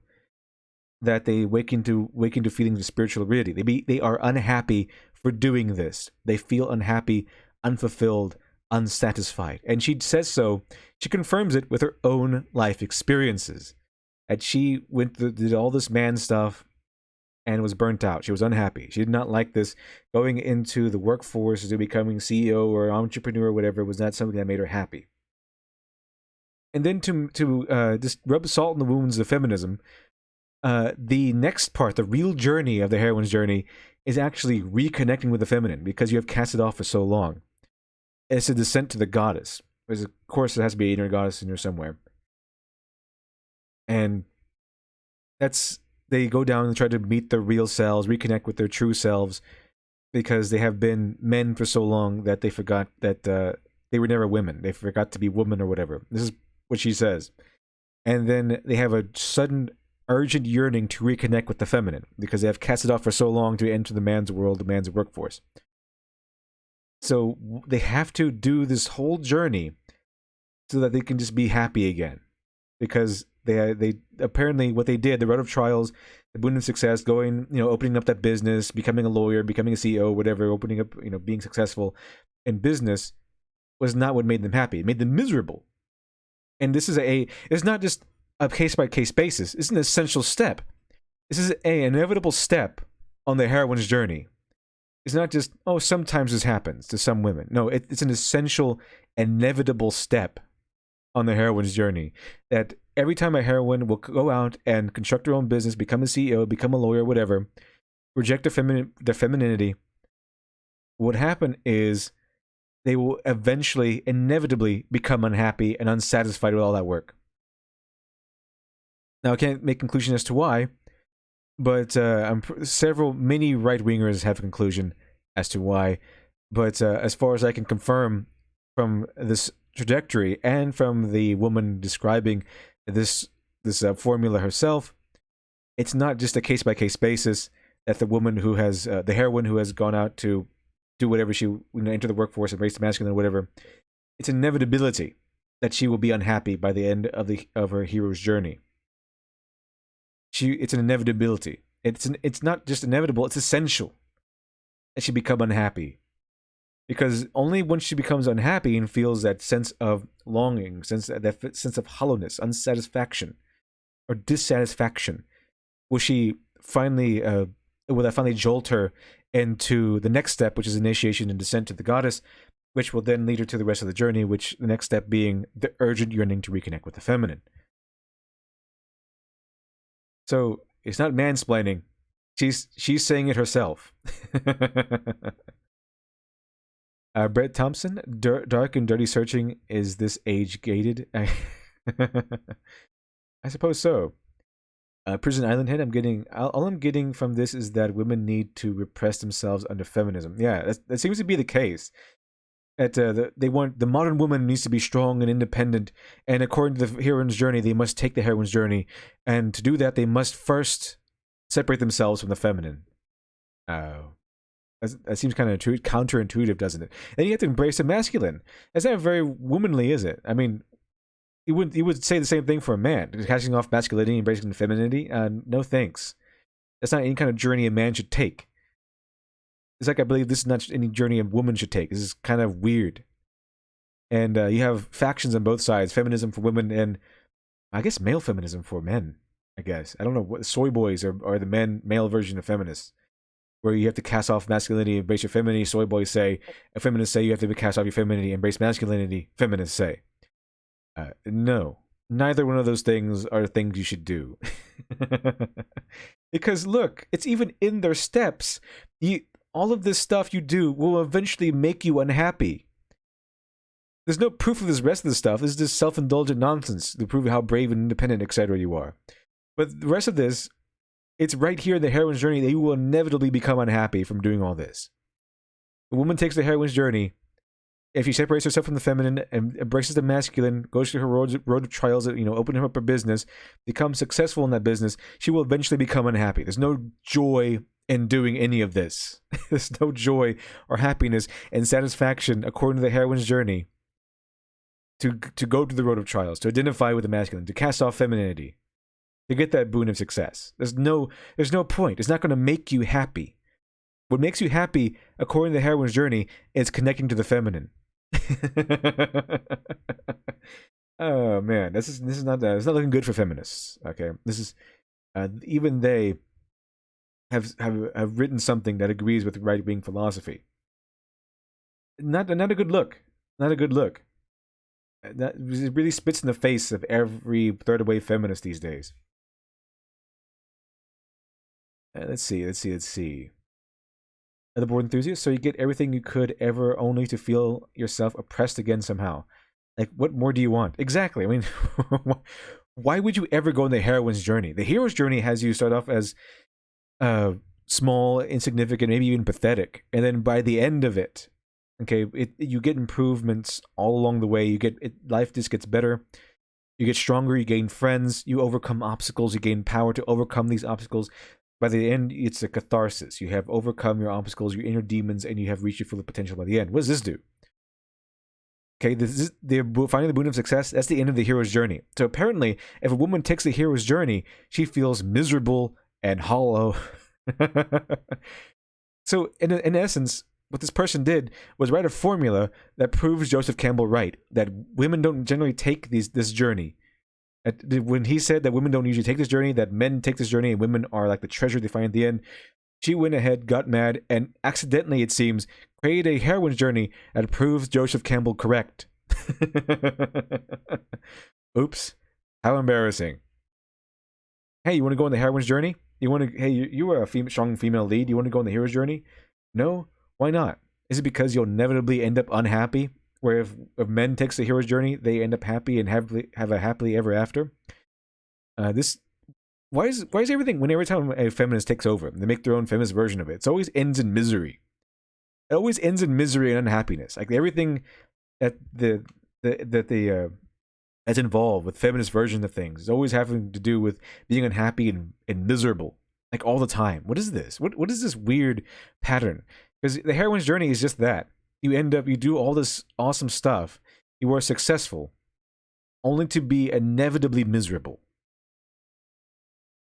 that they wake into feelings of spiritual aridity. They are unhappy for doing this. They feel unhappy, unfulfilled, unsatisfied. And she says so. She confirms it with her own life experiences. And she did all this man stuff and was burnt out. She was unhappy. She did not like this. Going into the workforce to becoming CEO or entrepreneur or whatever was not something that made her happy. And then to just rub salt in the wounds of feminism, the next part, the real journey of the heroine's journey, is actually reconnecting with the feminine, because you have cast it off for so long. It's a descent to the goddess. Because of course there has to be an inner goddess in there somewhere. And they go down and try to meet their real selves, reconnect with their true selves, because they have been men for so long that they forgot that they were never women. They forgot to be woman or whatever. This is what she says. And then they have a sudden urgent yearning to reconnect with the feminine, because they have cast it off for so long to enter the man's world, the man's workforce. So they have to do this whole journey so that they can just be happy again, because they apparently what they did, the road of trials, the boon of success, opening up that business, becoming a lawyer, becoming a CEO, whatever, opening up, being successful in business, was not what made them happy. It made them miserable. And this is it's not just a case-by-case basis. It's an essential step. This is an inevitable step on the heroine's journey. It's not just, sometimes this happens to some women. No, it's an essential, inevitable step on the heroine's journey, that every time a heroine will go out and construct her own business, become a CEO, become a lawyer, whatever, reject their femininity, what would happen is they will eventually, inevitably, become unhappy and unsatisfied with all that work. Now, I can't make conclusion as to why, but several many right-wingers have a conclusion as to why. But as far as I can confirm from this trajectory and from the woman describing this formula herself, it's not just a case-by-case basis that the woman who has the heroine who has gone out to do whatever she enter the workforce, embrace the masculine, or whatever. It's an inevitability that she will be unhappy by the end of her hero's journey. It's an inevitability. It's not just inevitable, it's essential that she become unhappy. Because only when she becomes unhappy and feels that sense of longing, that sense of hollowness, unsatisfaction, or dissatisfaction, will that finally jolt her into the next step, which is initiation and descent to the goddess, which will then lead her to the rest of the journey, which the next step being the urgent yearning to reconnect with the feminine. So it's not mansplaining. She's saying it herself. Brett Thompson, dark and dirty searching, is this age gated? I suppose so. Prison Island Head, all I'm getting from this is that women need to repress themselves under feminism. Yeah, that seems to be the case. They want the modern woman needs to be strong and independent, and according to the heroine's journey, they must take the heroine's journey, and to do that, they must first separate themselves from the feminine. That seems kind of counterintuitive, doesn't it? And you have to embrace the masculine. That's not very womanly, is it? I mean, you would say the same thing for a man, casting off masculinity, embracing femininity. No thanks. That's not any kind of journey a man should take. It's like I believe this is not any journey a woman should take. This is kind of weird. And you have factions on both sides: feminism for women, and I guess male feminism for men. I guess I don't know what soy boys are the male version of feminists, where you have to cast off masculinity, embrace your femininity. Soy boys say, feminists say you have to cast off your femininity, embrace masculinity. Feminists say. No, neither one of those things are things you should do. Because look, it's even in their steps. All of this stuff you do will eventually make you unhappy. There's no proof of this rest of the stuff. This is just self-indulgent nonsense to prove how brave and independent, etc. you are. But the rest of this, it's right here in the heroine's journey that you will inevitably become unhappy from doing all this. The woman takes the heroine's journey. If she separates herself from the feminine and embraces the masculine, goes through her road of trials, opening up her business, becomes successful in that business, she will eventually become unhappy. There's no joy in doing any of this. There's no joy or happiness and satisfaction, according to the heroine's journey, to go to the road of trials, to identify with the masculine, to cast off femininity, to get that boon of success. There's no point. It's not going to make you happy. What makes you happy, according to the heroine's journey, is connecting to the feminine. Oh man, this is not it's not looking good for feminists. Okay, this is even they have written something that agrees with right wing philosophy. Not a good look. Not a good look. That it really spits in the face of every third wave feminist these days. Let's see. The board enthusiast, so you get everything you could ever, only to feel yourself oppressed again somehow. Like, what more do you want? Exactly. I mean, why would you ever go on the heroine's journey? The hero's journey has you start off as small, insignificant, maybe even pathetic, and then by the end of it, okay, you get improvements all along the way. Life just gets better. You get stronger. You gain friends. You overcome obstacles. You gain power to overcome these obstacles. By the end, it's a catharsis. You have overcome your obstacles, your inner demons, and you have reached your full potential by the end. What does this do? Okay, finding the boon of success, that's the end of the hero's journey. So apparently, if a woman takes the hero's journey, she feels miserable and hollow. So, in essence, what this person did was write a formula that proves Joseph Campbell right, that women don't generally take this journey. When he said that women don't usually take this journey, that men take this journey and women are like the treasure they find at the end, she went ahead, got mad, and accidentally, it seems, created a heroine's journey that proves Joseph Campbell correct. Oops. How embarrassing. Hey, you want to go on the heroine's journey? You are a strong female lead. You want to go on the hero's journey? No? Why not? Is it because you'll inevitably end up unhappy? Where if men takes the hero's journey, they end up happy and have a happily ever after? This why is everything, when every time a feminist takes over, they make their own feminist version of it, it always ends in misery. It always ends in misery and unhappiness. Like everything that that's involved with feminist versions of things is always having to do with being unhappy and miserable, like all the time. What is this? What is this weird pattern? Because the heroine's journey is just that. You do all this awesome stuff, you are successful, only to be inevitably miserable.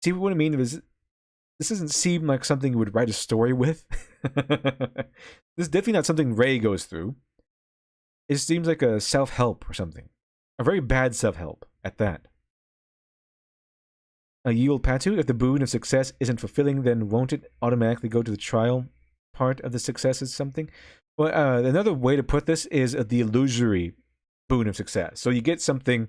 See what I mean? This doesn't seem like something you would write a story with. This is definitely not something Ray goes through. It seems like a self-help or something. A very bad self-help at that. Yield Patu, if the boon of success isn't fulfilling, then won't it automatically go to the trial part of the success is something? Well, another way to put this is the illusory boon of success. So you get something,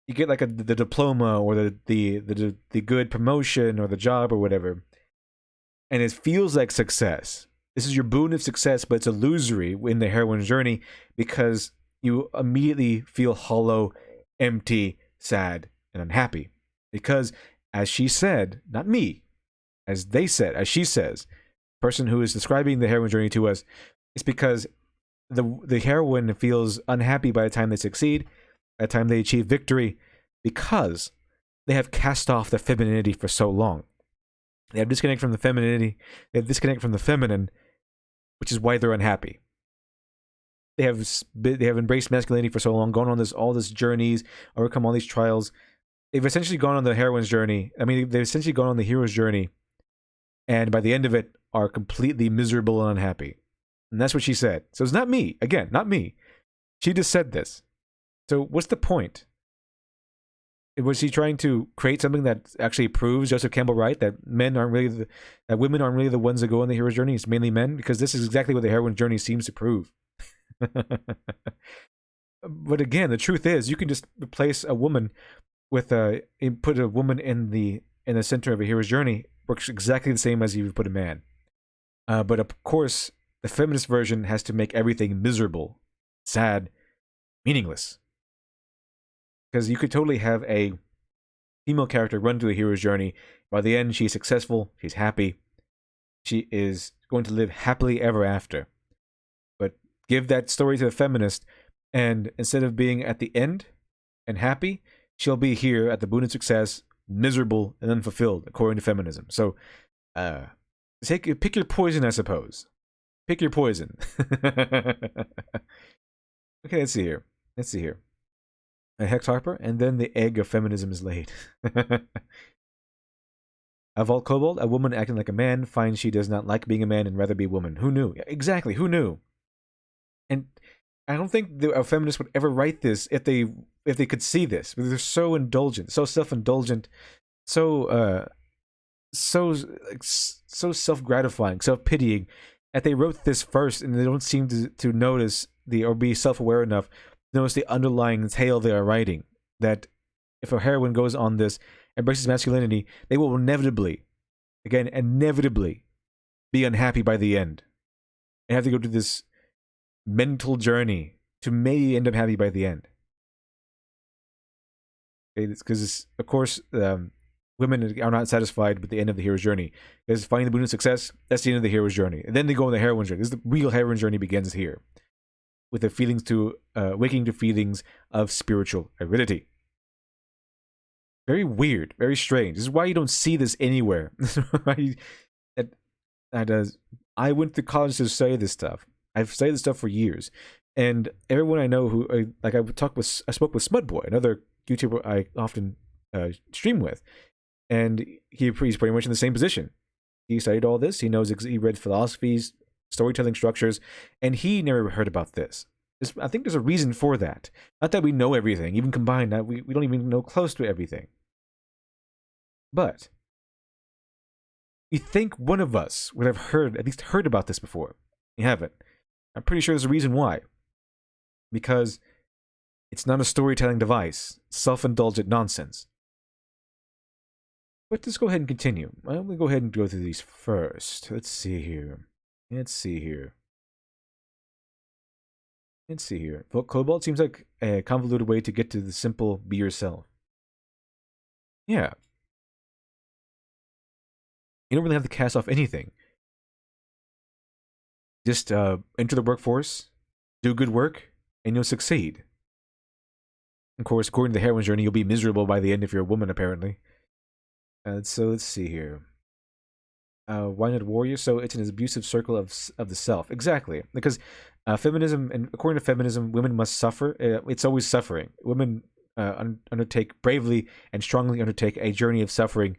you get like the diploma or the good promotion or the job or whatever, and it feels like success. This is your boon of success, but it's illusory in the heroine's journey because you immediately feel hollow, empty, sad, and unhappy. Because, as she said, not me, as she says, person who is describing the heroine's journey to us, it's because the heroine feels unhappy by the time they succeed, by the time they achieve victory, because they have cast off their femininity for so long. They have disconnected from the femininity, they have disconnected from the feminine, which is why they're unhappy. They have embraced masculinity for so long, gone on all these journeys, overcome all these trials. They've essentially gone on the heroine's journey. I mean, they've essentially gone on the hero's journey, and by the end of it, are completely miserable and unhappy. And that's what she said. So it's not me. Again, not me. She just said this. So what's the point? Was she trying to create something that actually proves Joseph Campbell right, that women aren't really the ones that go on the hero's journey? It's mainly men, because this is exactly what the heroine's journey seems to prove. But again, the truth is, you can just replace a woman with put a woman in the center of a hero's journey. Works exactly the same as you would put a man. But of course, the feminist version has to make everything miserable, sad, meaningless. Because you could totally have a female character run through a hero's journey. By the end, she's successful, she's happy, she is going to live happily ever after. But give that story to the feminist, and instead of being at the end and happy, she'll be here at the boon of success, miserable and unfulfilled, according to feminism. So, pick your poison, I suppose. Pick your poison. Okay, let's see here. Hex Harper, and then the egg of feminism is laid. A Vault Kobold, a woman acting like a man, finds she does not like being a man and rather be a woman. Who knew? Exactly, who knew? And I don't think a feminist would ever write this if they could see this. They're so indulgent, so self-indulgent, so self-gratifying, self-pitying, that they wrote this first, and they don't seem to notice or be self-aware enough to notice the underlying tale they are writing. That if a heroine goes on this, embraces masculinity, they will inevitably be unhappy by the end, and have to go through this mental journey to maybe end up happy by the end. Because, of course, women are not satisfied with the end of the hero's journey. Because finding the boon of success, that's the end of the hero's journey. And then they go on the heroine's journey. The real heroine's journey begins here, with the feelings waking to feelings of spiritual aridity. Very weird, very strange. This is why you don't see this anywhere. I went to college to study this stuff. I've studied this stuff for years, and everyone I know who I spoke with Smudboy, another YouTuber I often stream with, and he's pretty much in the same position. He studied all this. He knows. He read philosophies, storytelling structures, and he never heard about this. I think there's a reason for that. Not that we know everything, even combined, that we don't even know close to everything. But you think one of us would have at least heard about this before. You haven't. I'm pretty sure there's a reason why. Because it's not a storytelling device. Self-indulgent nonsense. But let's go ahead and continue. We'll go ahead and go through these first. Let's see here. Let's see here. Well, Cobalt seems like a convoluted way to get to the simple be yourself. Yeah. You don't really have to cast off anything. Just enter the workforce, do good work, and you'll succeed. Of course, according to the heroine's journey, you'll be miserable by the end if you're a woman, apparently. So let's see here. Why not warrior? So it's an abusive circle of the self. Exactly, because feminism, and according to feminism, women must suffer. It's always suffering. Women undertake bravely and strongly undertake a journey of suffering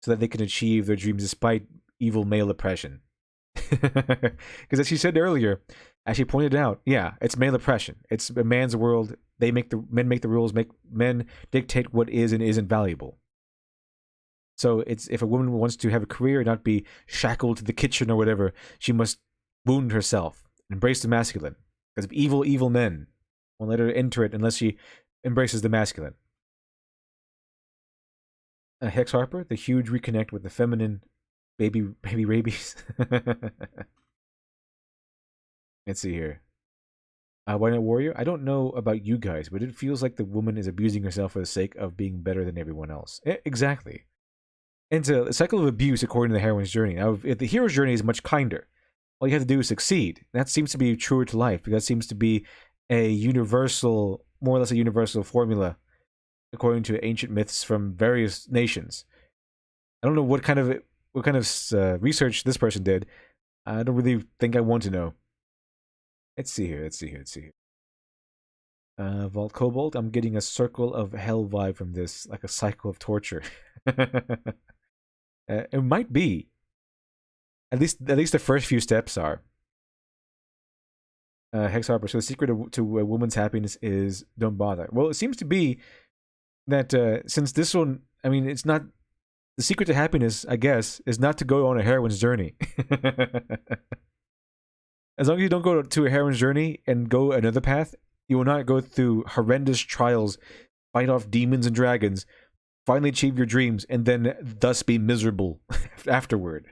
so that they can achieve their dreams despite evil male oppression. Because as she said earlier, as she pointed out, yeah, it's male oppression. It's a man's world. Men make the rules. Make men dictate what is and isn't valuable. So it's if a woman wants to have a career and not be shackled to the kitchen or whatever, she must wound herself, embrace the masculine. Because of evil men won't let her enter it unless she embraces the masculine. Hex Harper, the huge reconnect with the feminine baby rabies. Let's see here. Why not warrior? I don't know about you guys, but it feels like the woman is abusing herself for the sake of being better than everyone else. Exactly. And it's a cycle of abuse according to the heroine's journey. Now, if the hero's journey is much kinder, all you have to do is succeed. That seems to be truer to life because that seems to be a universal, more or less a universal formula, according to ancient myths from various nations. I don't know what kind of research this person did. I don't really think I want to know. Let's see here. Vault Cobalt. I'm getting a circle of hell vibe from this, like a cycle of torture. It might be. At least the first few steps are. Hex Harper. So the secret to a woman's happiness is don't bother. Well, it seems to be that since this one, I mean, it's not the secret to happiness. I guess is not to go on a heroine's journey. As long as you don't go to a heroine's journey and go another path, you will not go through horrendous trials, fight off demons and dragons, finally achieve your dreams, and then thus be miserable afterward.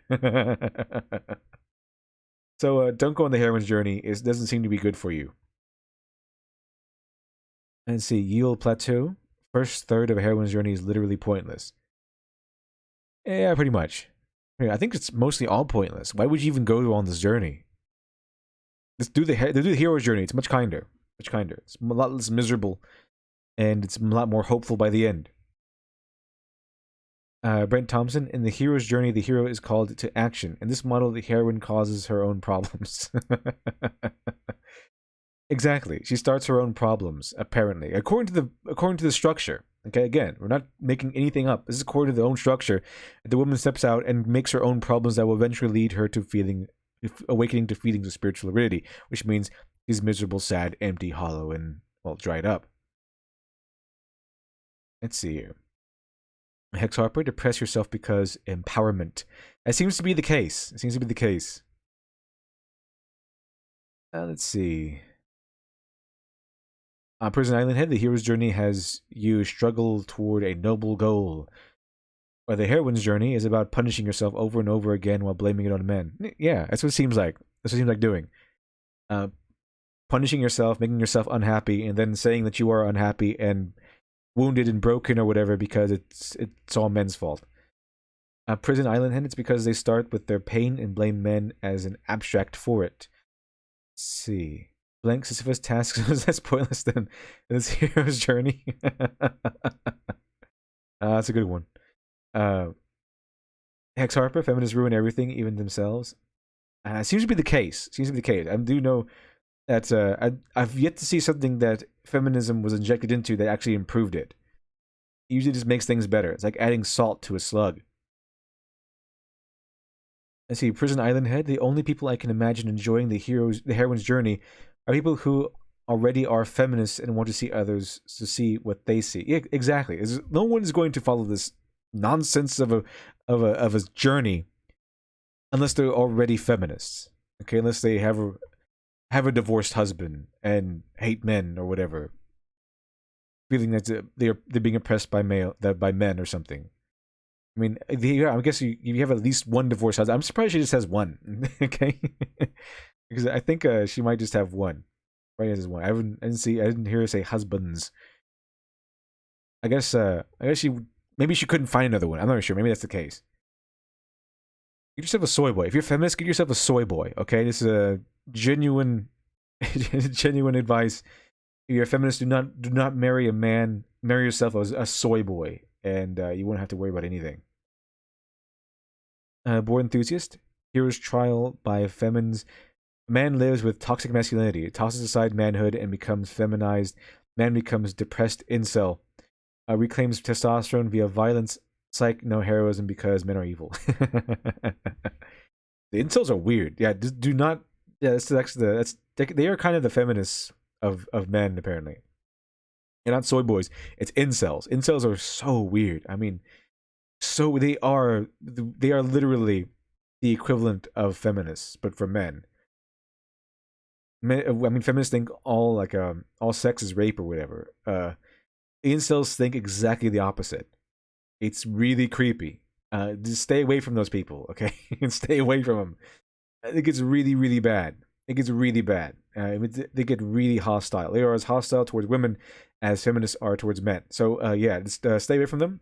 So don't go on the heroine's journey. It doesn't seem to be good for you. Let's see, Yield Plateau. First third of a heroine's journey is literally pointless. Yeah, pretty much. I think it's mostly all pointless. Why would you even go on this journey? Let's do the hero's journey. It's much kinder. Much kinder. It's a lot less miserable, and it's a lot more hopeful by the end. Brent Thompson, in the hero's journey, the hero is called to action. In this model, the heroine causes her own problems. Exactly. She starts her own problems, apparently. According to the structure. Okay, again, we're not making anything up. This is according to the own structure. The woman steps out and makes her own problems that will eventually lead her to awakening to feelings of spiritual aridity, which means she's miserable, sad, empty, hollow, and, well, dried up. Let's see here. Hex Harper, depress yourself because empowerment. That seems to be the case. Let's see. Prison Island Head, the hero's journey has you struggle toward a noble goal. Or the heroine's journey is about punishing yourself over and over again while blaming it on men. Yeah, that's what it seems like. That's what it seems like doing. Punishing yourself, making yourself unhappy, and then saying that you are unhappy and wounded and broken or whatever because it's all men's fault. Prison Island Hen, it's because they start with their pain and blame men as an abstract for it. Let's see. Blank Sisyphus tasks was less pointless than this hero's journey. That's a good one. Hex Harper, feminists ruin everything, even themselves. Seems to be the case. I do know that I've yet to see something that feminism was injected into that actually improved it. It usually just makes things better. It's like adding salt to a slug. Let's see, Prison Island Head. The only people I can imagine enjoying the heroine's journey are people who already are feminists and want to see others to see what they see. Yeah, exactly. No one is going to follow this nonsense of a journey unless they're already feminists. Okay, unless they have a divorced husband and hate men or whatever, feeling that they're being oppressed by men or something. I mean, I guess you have at least one divorced husband. I'm surprised she just has one. Okay, because I think she might just have one. Right as one. I didn't hear her say husbands. I guess maybe she couldn't find another one. I'm not sure. Maybe that's the case. Get yourself a soy boy. If you're feminist, get yourself a soy boy. Okay, this is a genuine, genuine advice. If you're a feminist, do not marry a man. Marry yourself as a soy boy, and you won't have to worry about anything. Board enthusiast. Hero's trial by femmes. Man lives with toxic masculinity, tosses aside manhood and becomes feminized. Man becomes depressed incel. Reclaims testosterone via violence, psych, no heroism because men are evil. The incels are weird. Yeah, do not. Yeah, that's actually they are kind of the feminists of men apparently. And not soy boys. It's incels. Incels are so weird. I mean, so they are literally the equivalent of feminists, but for men. I mean, feminists think all sex is rape or whatever. Incels think exactly the opposite. It's really creepy. Just stay away from those people, okay? And stay away from them. It gets really, really bad. It gets really bad. They get really hostile. They are as hostile towards women as feminists are towards men. So, yeah, just stay away from them.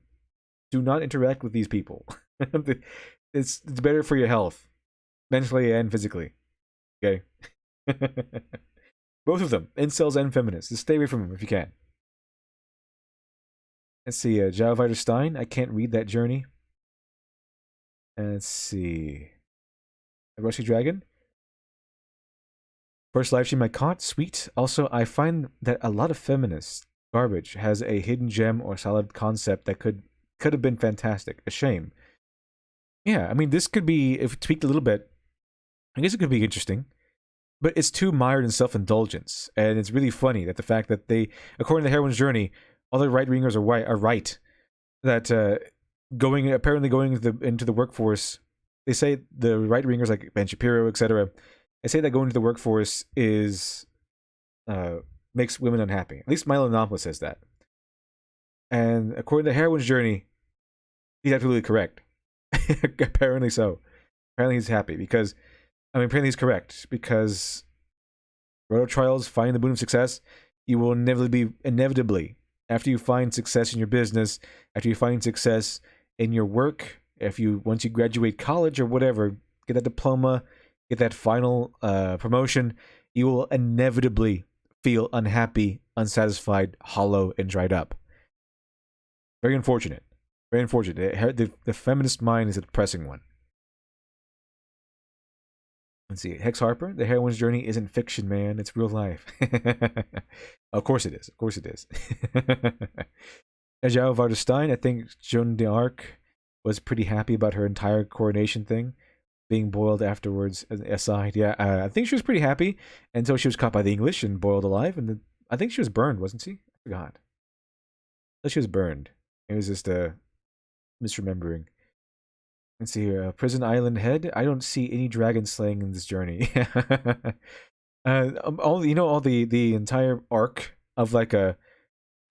Do not interact with these people. It's better for your health, mentally and physically. Okay? Both of them, incels and feminists. Just stay away from them if you can. Let's see, Java Stein. I can't read that journey. Let's see. Rusty Dragon. First live stream I caught. Sweet. Also, I find that a lot of feminist garbage has a hidden gem or solid concept that could have been fantastic. A shame. Yeah, I mean, this could be, if tweaked a little bit, I guess it could be interesting. But it's too mired in self-indulgence. And it's really funny that the fact that they, according to the Heroine's journey, all the right-wingers are right. That apparently going into the workforce, they say the right-wingers like Ben Shapiro, etc., they say that going into the workforce is makes women unhappy. At least Milo Yiannopoulos says that. And according to Heroine's journey, he's absolutely correct. Apparently so. Apparently he's happy because, I mean, apparently he's correct because Roto Trials, finding the boon of success, you will inevitably, after you find success in your business, after you find success in your work, once you graduate college or whatever, get that diploma, get that final promotion, you will inevitably feel unhappy, unsatisfied, hollow, and dried up. Very unfortunate. Very unfortunate. The feminist mind is a depressing one. Let's see. Hex Harper, the heroine's journey isn't fiction, man. It's real life. Of course it is. Of course it is. Ajao Vardestein, I think Joan d'Arc was pretty happy about her entire coronation thing being boiled afterwards aside. Yeah, I think she was pretty happy until she was caught by the English and boiled alive. And I think she was burned, wasn't she? I forgot. I thought she was burned. It was just misremembering. Let's see here. Prison Island Head. I don't see any dragon slaying in this journey. All the entire arc of like a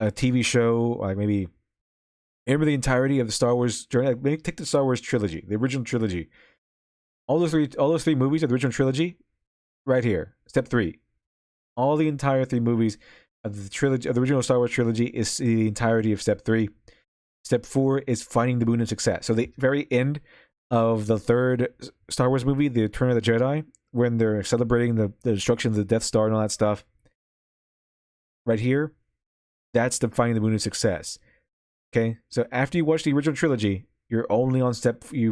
TV show, like maybe remember the entirety of the Star Wars journey. Like, maybe take the Star Wars trilogy, the original trilogy. All those three movies of the original trilogy, right here. Step 3. All the entire 3 movies of the trilogy of the original Star Wars trilogy is the entirety of Step 3. Step 4 is finding the boon of success. So the very end of the 3rd Star Wars movie, The Return of the Jedi, when they're celebrating the destruction of the Death Star and all that stuff, right here, that's the finding the boon of success. Okay, so after you watch the original trilogy, you've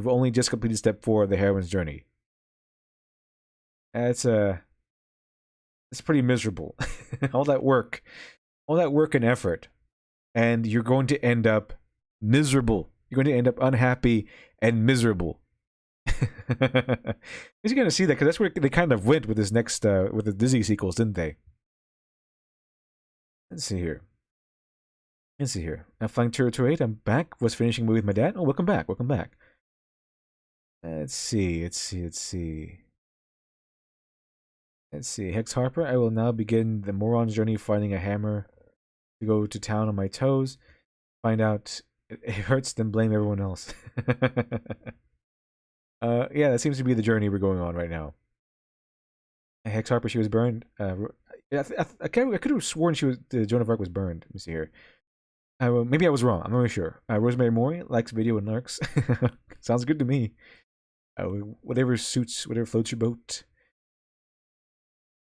only just completed Step 4 of the heroine's journey. It's pretty miserable. all that work and effort, and you're going to end up miserable. You're going to end up unhappy and miserable. You're going to see that because that's where they kind of went with this next with the Disney sequels, didn't they? Let's see here. Flying Tour 8, I'm back. Was finishing a movie with my dad. Oh, welcome back. Let's see. Hex Harper, I will now begin the moron's journey finding a hammer to go to town on my toes. Find out it hurts, then blame everyone else. Yeah, that seems to be the journey we're going on right now. Hex Harper, she was burned. I could have sworn Joan of Arc was burned. Let me see here. Maybe I was wrong. I'm not really sure. Rosemary Moore likes video and lurks. Sounds good to me. Whatever suits, whatever floats your boat.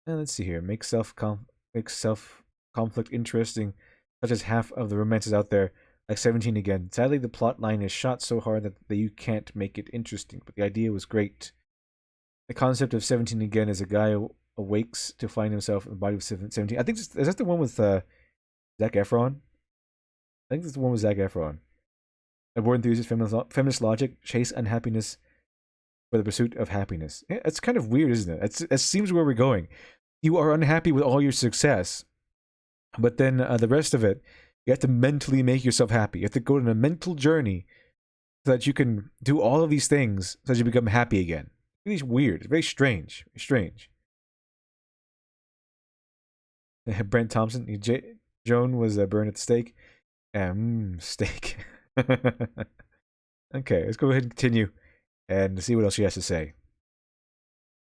Let's see here. Make self conflict interesting, such as half of the romances out there, like 17 again. Sadly, the plot line is shot so hard that you can't make it interesting, but the idea was great. The concept of 17 again is a guy awakes to find himself in the body of 17. I think is that the one with Zac Efron? I think that's the one with Zac Efron. A war enthusiast, feminist logic, chase unhappiness for the pursuit of happiness. Yeah, it's kind of weird, isn't it? It seems where we're going. You are unhappy with all your success, but then the rest of it, you have to mentally make yourself happy. You have to go on a mental journey so that you can do all of these things so that you become happy again. It's weird. It's very strange. Strange. Brent Thompson. Joan was burned at the stake. Steak. Okay, let's go ahead and continue and see what else she has to say.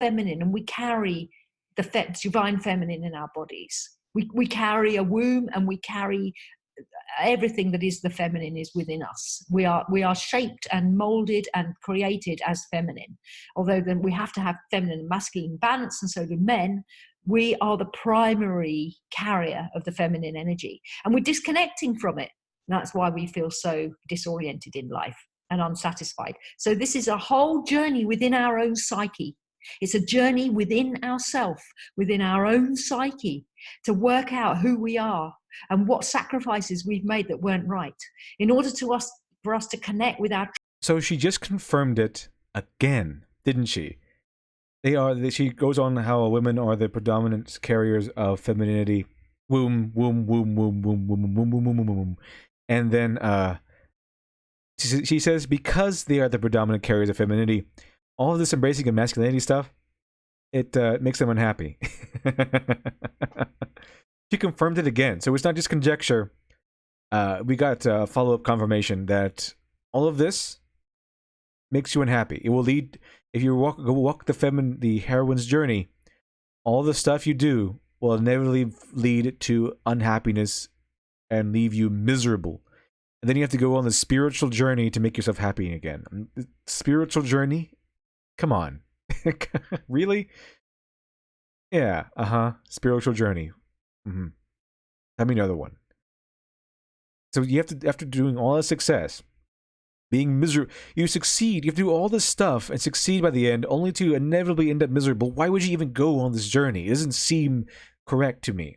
Feminine, and we carry the divine feminine in our bodies. We carry a womb, and we carry everything that is the feminine is within us. We are shaped and molded and created as feminine. Although then we have to have feminine and masculine balance, and so do men. We are the primary carrier of the feminine energy, and we're disconnecting from it. And that's why we feel so disoriented in life and unsatisfied. So this is a whole journey within our own psyche. It's a journey within ourself, within our own psyche, to work out who we are and what sacrifices we've made that weren't right in order for us to connect with our... So she just confirmed it again, didn't she? She goes on how women are the predominant carriers of femininity. Womb, womb, womb, womb, womb, womb, womb, womb, womb, womb. And then she says because they are the predominant carriers of femininity, all of this embracing of masculinity stuff, it makes them unhappy. She confirmed it again. So it's not just conjecture. We got follow-up confirmation that all of this makes you unhappy. It will lead, if you walk the heroine's journey, all the stuff you do will inevitably lead to unhappiness and leave you miserable. And then you have to go on the spiritual journey to make yourself happy again. Spiritual journey? Come on. Really? Yeah, spiritual journey. Mm-hmm. Tell me another one. So you have to, after doing all the success, being miserable, you succeed, you have to do all this stuff and succeed by the end, only to inevitably end up miserable. Why would you even go on this journey? It doesn't seem correct to me.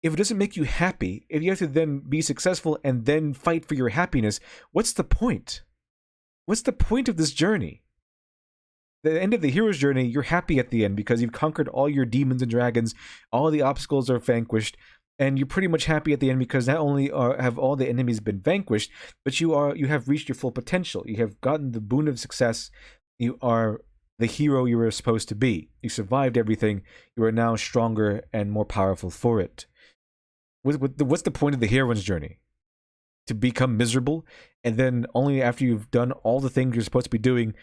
If it doesn't make you happy, if you have to then be successful and then fight for your happiness, what's the point? What's the point of this journey? The end of the hero's journey, you're happy at the end because you've conquered all your demons and dragons, all the obstacles are vanquished, and you're pretty much happy at the end because not only have all the enemies been vanquished, but you have reached your full potential. You have gotten the boon of success. You are the hero you were supposed to be. You survived everything. You are now stronger and more powerful for it. What's the point of the heroine's journey? To become miserable, and then only after you've done all the things you're supposed to be doing,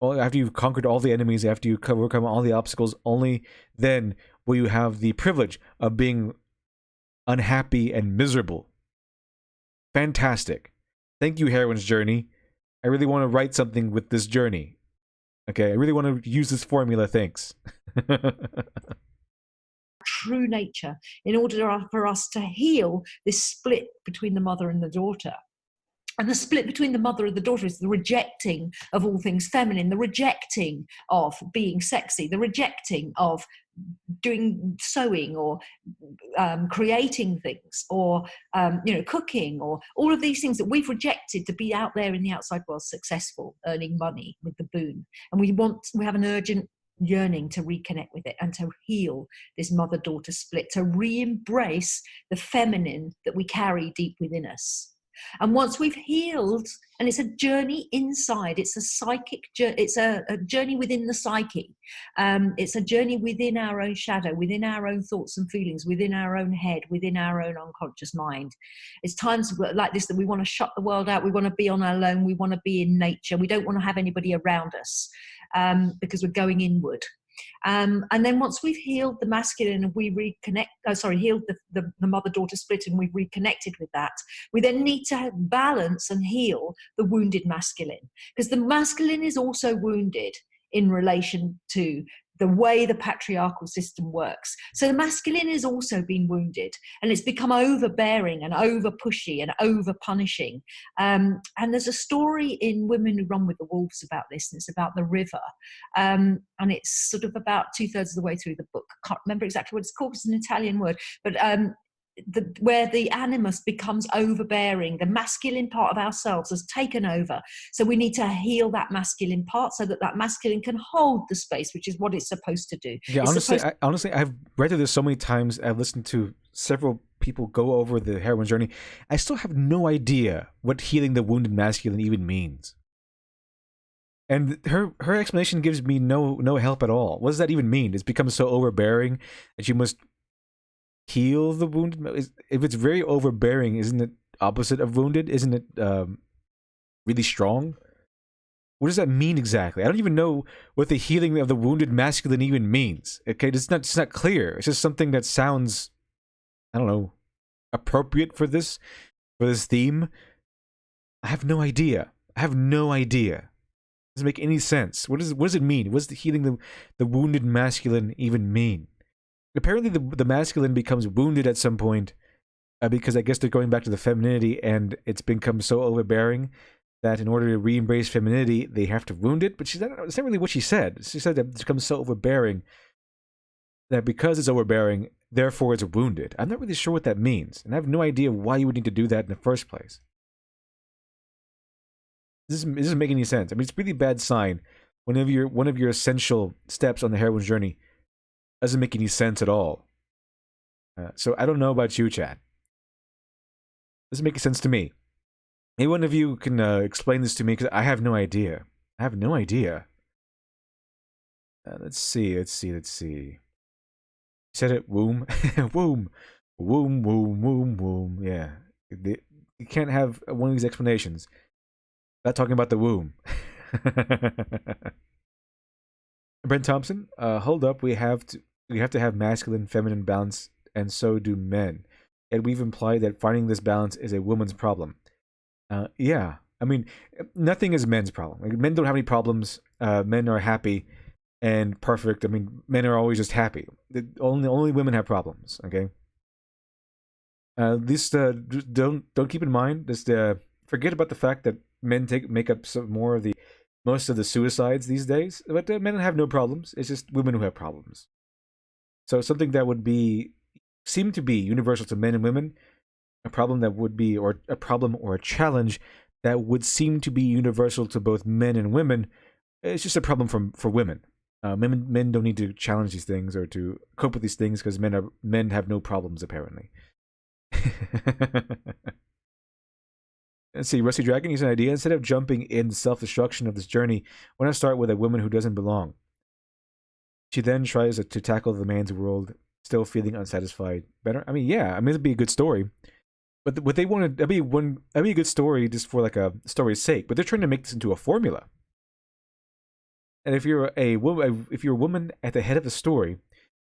after you've conquered all the enemies, after you overcome all the obstacles, only then will you have the privilege of being unhappy and miserable. Fantastic. Thank you, heroine's journey. I really want to write something with this journey. Okay, I really want to use this formula, thanks. True nature, in order for us to heal this split between the mother and the daughter. And the split between the mother and the daughter is the rejecting of all things feminine, the rejecting of being sexy, the rejecting of doing sewing or creating things or cooking, or all of these things that we've rejected to be out there in the outside world successful, earning money with the boon. And we have an urgent yearning to reconnect with it and to heal this mother-daughter split, to re-embrace the feminine that we carry deep within us. And once we've healed, and it's a journey inside, it's a psychic journey, it's a journey within the psyche, it's a journey within our own shadow, within our own thoughts and feelings, within our own head, within our own unconscious mind. It's times like this that we want to shut the world out, we want to be on our own, we want to be in nature, we don't want to have anybody around us, because we're going inward. And then once we've healed the masculine and we healed the mother-daughter split and we've reconnected with that, we then need to balance and heal the wounded masculine, because the masculine is also wounded in relation to the way the patriarchal system works. So the masculine has also been wounded, and it's become overbearing and over pushy and over punishing. And there's a story in Women Who Run with the Wolves about this, and it's about the river. And it's sort of about 2/3 of the way through the book. I can't remember exactly what it's called. It's an Italian word, but where the animus becomes overbearing, the masculine part of ourselves has taken over. So we need to heal that masculine part so that that masculine can hold the space, which is what it's supposed to do. Yeah, honestly, I've read through this so many times. I've listened to several people go over the heroine's journey. I still have no idea what healing the wounded masculine even means. And her explanation gives me no help at all. What does that even mean? It's become so overbearing that you must heal the wounded. If it's very overbearing, isn't it opposite of wounded? Isn't it really strong? What does that mean exactly? I don't even know what the healing of the wounded masculine even means. Okay, it's not clear. It's just something that sounds, I don't know, appropriate for this theme. I have no idea. It doesn't make any sense. What does it mean? What does the healing the wounded masculine even mean? Apparently, the masculine becomes wounded at some point because I guess they're going back to the femininity, and it's become so overbearing that in order to re-embrace femininity, they have to wound it. But it's not really what she said. She said that it's become so overbearing that because it's overbearing, therefore it's wounded. I'm not really sure what that means, and I have no idea why you would need to do that in the first place. This doesn't make any sense. I mean, it's a really bad sign whenever one of your essential steps on the heroine's journey doesn't make any sense at all. So I don't know about you, Chad. Doesn't make sense to me. Maybe one of you can explain this to me, because I have no idea. Let's see. You said it, womb. Womb. Yeah. You can't have one of these explanations without talking about the womb. Brent Thompson, hold up. We have to have masculine, feminine balance, and so do men. And we've implied that finding this balance is a woman's problem. Yeah, I mean, nothing is men's problem. Like, men don't have any problems. Men are happy and perfect. I mean, men are always just happy. Only women have problems. Okay. Don't keep in mind. Just forget about the fact that men make up most of the suicides these days. But men have no problems. It's just women who have problems. So something that would seem to be universal to men and women, a problem that would be, or a problem or a challenge that would seem to be universal to both men and women, it's just a problem for women. Men don't need to challenge these things or to cope with these things because men have no problems, apparently. Let's see, Rusty Dragon, here's an idea. Instead of jumping in the self-destruction of this journey, why not start with a woman who doesn't belong? She then tries to tackle the man's world, still feeling unsatisfied. Better? I mean, yeah. I mean, it'd be a good story. But what they wanted, that'd be a good story just for like a story's sake. But they're trying to make this into a formula. And if you're a woman at the head of the story,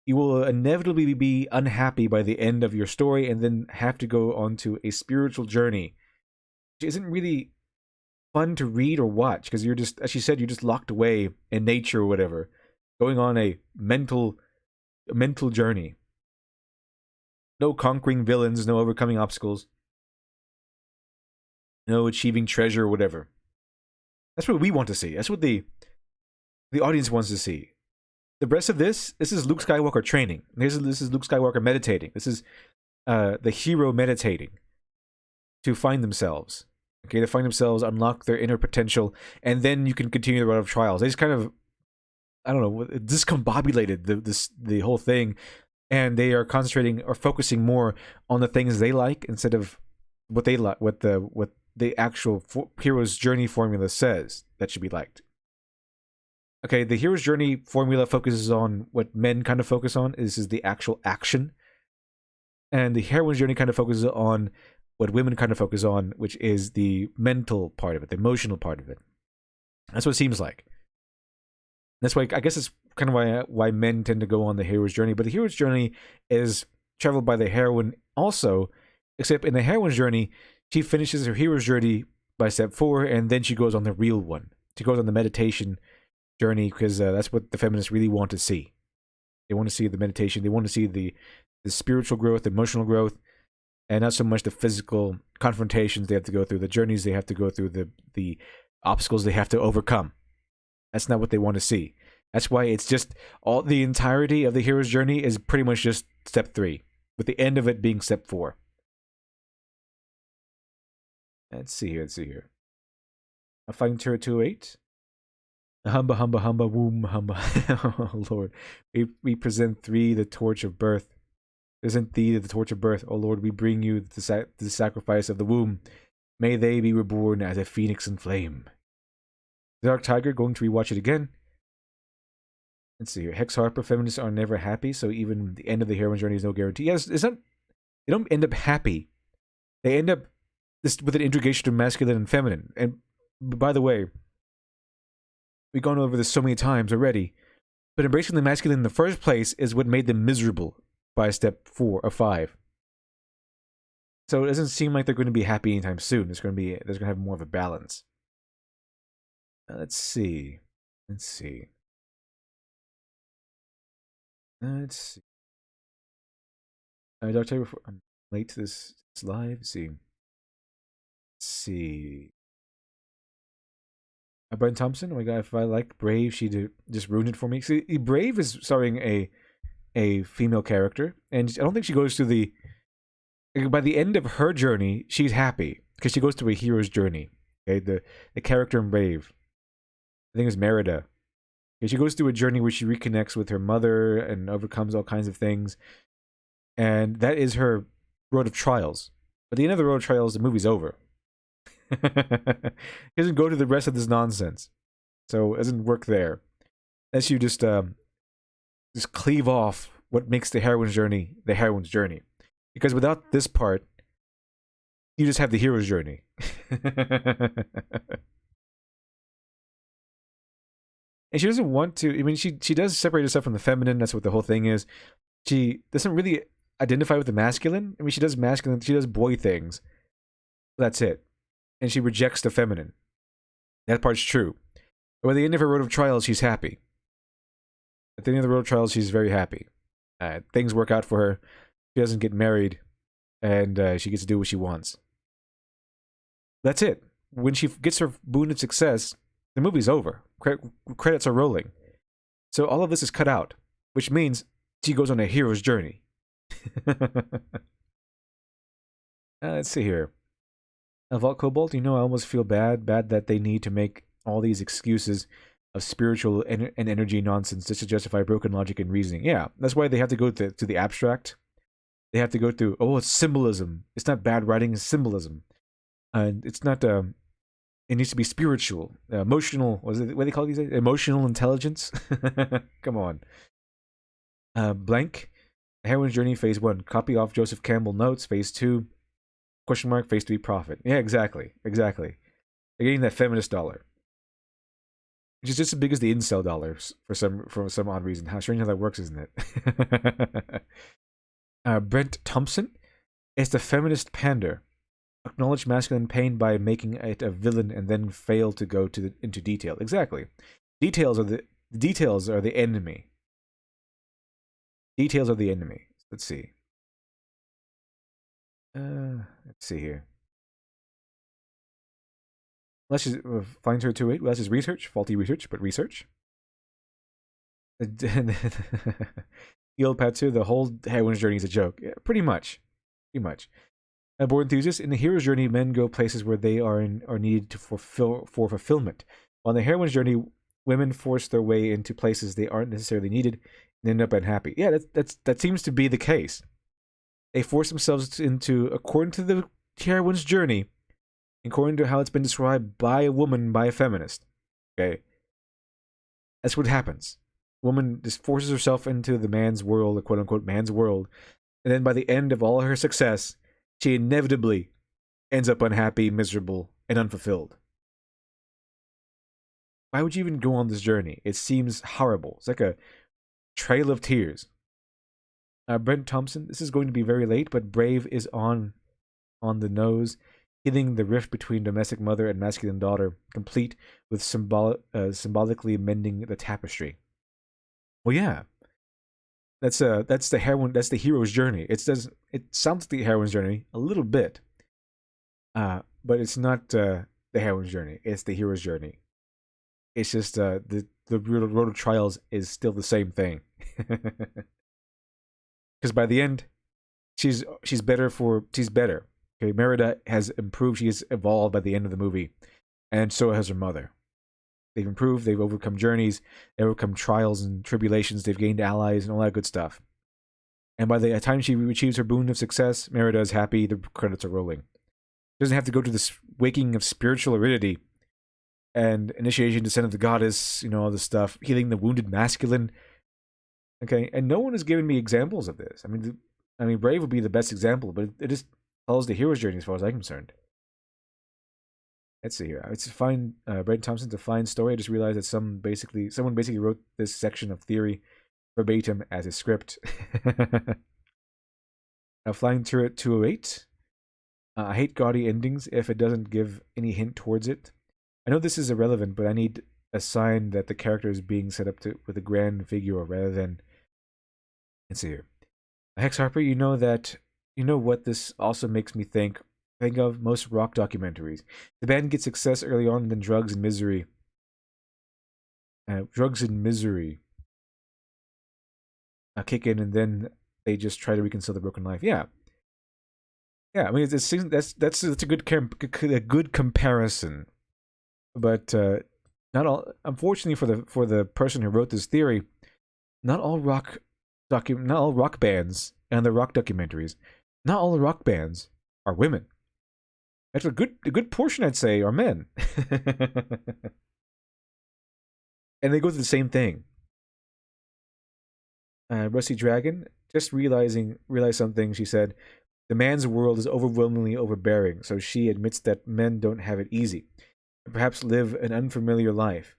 you will inevitably be unhappy by the end of your story, and then have to go onto a spiritual journey, which isn't really fun to read or watch because you're just, as she said, you're just locked away in nature or whatever, going on a mental journey. No conquering villains, no overcoming obstacles, no achieving treasure or whatever. That's what we want to see. That's what the audience wants to see. The rest of this is Luke Skywalker training. This is Luke Skywalker meditating. This is the hero meditating to find themselves. Okay, to find themselves, unlock their inner potential, and then you can continue the road of trials. They just kind of, I don't know, discombobulated the whole thing, and they are concentrating or focusing more on the things they like instead of what they like, what the actual hero's journey formula says that should be liked. Okay, the hero's journey formula focuses on what men kind of focus on. This is the actual action, and the heroine's journey kind of focuses on what women kind of focus on, which is the mental part of it, the emotional part of it. That's what it seems like. That's why I guess it's kind of why men tend to go on the hero's journey. But the hero's journey is traveled by the heroine also, except in the heroine's journey, she finishes her hero's journey by step 4, and then she goes on the real one. She goes on the meditation journey because that's what the feminists really want to see. They want to see the meditation. They want to see the spiritual growth, emotional growth, and not so much the physical confrontations they have to go through, the journeys they have to go through, the obstacles they have to overcome. That's not what they want to see. That's why it's just the entirety of the hero's journey is pretty much just step 3, with the end of it being step 4. Let's see here. A Fighting Turret 208. Humba, humba, humba, womb, humba. Oh, Lord. We present thee the torch of birth. Present thee the torch of birth. Oh, Lord, we bring you the sacrifice of the womb. May they be reborn as a phoenix in flame. Dark Tiger, going to rewatch it again. Let's see here. Hex Harper, feminists are never happy, so even the end of the heroine's journey is no guarantee. Yes, it's not. They don't end up happy. They end up with an integration of masculine and feminine. And by the way, we've gone over this so many times already, but embracing the masculine in the first place is what made them miserable by step 4 or 5. So it doesn't seem like they're going to be happy anytime soon. There's going to have more of a balance. Let's see. Did I tell you before? I'm late to this live. Let's see. Brent Thompson. Oh my god! If I like Brave, she just ruined it for me. See, Brave is starring a female character, and I don't think she goes through the. By the end of her journey, she's happy because she goes through a hero's journey. Okay, the character in Brave, I think it's Merida. Okay, she goes through a journey where she reconnects with her mother and overcomes all kinds of things, and that is her road of trials. But at the end of the road of trials, the movie's over. It doesn't go to the rest of this nonsense, so it doesn't work there. Unless you just cleave off what makes the heroine's journey the heroine's journey. Because without this part, you just have the hero's journey. And she doesn't want to. I mean, she does separate herself from the feminine. That's what the whole thing is. She doesn't really identify with the masculine. I mean, she does masculine. She does boy things. That's it. And she rejects the feminine. That part's true. But at the end of her road of trials, she's happy. At the end of the road of trials, she's very happy. Things work out for her. She doesn't get married, and she gets to do what she wants. That's it. When she gets her boon of success, the movie's over. Credits are rolling. So all of this is cut out, which means she goes on a hero's journey. Let's see here. Vault Cobalt, I almost feel bad that they need to make all these excuses of spiritual and energy nonsense just to justify broken logic and reasoning. Yeah, that's why they have to go to the abstract. They have to go through, it's symbolism. It's not bad writing, it's symbolism. And it's not, it needs to be spiritual, emotional, what do they call these? Emotional intelligence? Come on. Blank, Heroine's Journey, Phase 1. Copy off Joseph Campbell notes, Phase 2. Question mark, Phase 3, profit. Yeah, exactly. They're getting that feminist dollar. Which is just as big as the incel dollars for some odd reason. How strange how that works, isn't it? Brent Thompson is the feminist pander. Acknowledge masculine pain by making it a villain and then fail to go into detail. Exactly. Details are the enemy. Details are the enemy. Let's see. Let's see here. Let's just find her to it. Let's just research. Faulty research, but research. Eel Patsu, the whole heroine's journey is a joke. Yeah, pretty much. Board enthusiasts, in the hero's journey, men go places where they are needed for fulfillment. On the heroine's journey, women force their way into places they aren't necessarily needed and end up unhappy. Yeah, that seems to be the case. They force themselves into, according to the heroine's journey, according to how it's been described by a woman, by a feminist. Okay, that's what happens. Woman just forces herself into the man's world, the quote-unquote man's world, and then by the end of all her success, she inevitably ends up unhappy, miserable, and unfulfilled. why would you even go on this journey? It seems horrible. It's like a trail of tears. Brent Thompson, this is going to be very late, but Brave is on the nose, healing the rift between domestic mother and masculine daughter, complete with symbolically mending the tapestry. Well, yeah, that's the hero's journey. It sounds like the heroine's journey a little bit, but it's not the heroine's journey. It's the hero's journey. It's just the road of trials is still the same thing. Because by the end, she's better. Okay, Merida has improved. She has evolved by the end of the movie, and so has her mother. They've improved. They've overcome journeys. They've overcome trials and tribulations. They've gained allies and all that good stuff. And by the time she achieves her boon of success, Merida is happy. The credits are rolling. She doesn't have to go to this waking of spiritual aridity and initiation, descent of the goddess. All this stuff. Healing the wounded masculine. Okay, and no one has given me examples of this. I mean, Brave would be the best example, but it just follows the hero's journey as far as I'm concerned. Let's see here. It's a fine, Brent Thompson's a fine story. I just realized that someone basically wrote this section of theory verbatim as a script. Flying Turret 208. I hate gaudy endings if it doesn't give any hint towards it. I know this is irrelevant, but I need a sign that the character is being set up with a grand figure rather than. Let's see here. Hex Harper, you know what this also makes me think of most rock documentaries. The band gets success early on, and then drugs and misery kick in, and then they just try to reconcile the broken life. Yeah. I mean, that's a good comparison, but not all. Unfortunately for the person who wrote this theory, not all rock bands and the rock documentaries, not all the rock bands are women. That's a good portion, I'd say, are men. And they go through the same thing. Rusty Dragon, just realized something. She said, the man's world is overwhelmingly overbearing, so she admits that men don't have it easy, and perhaps live an unfamiliar life.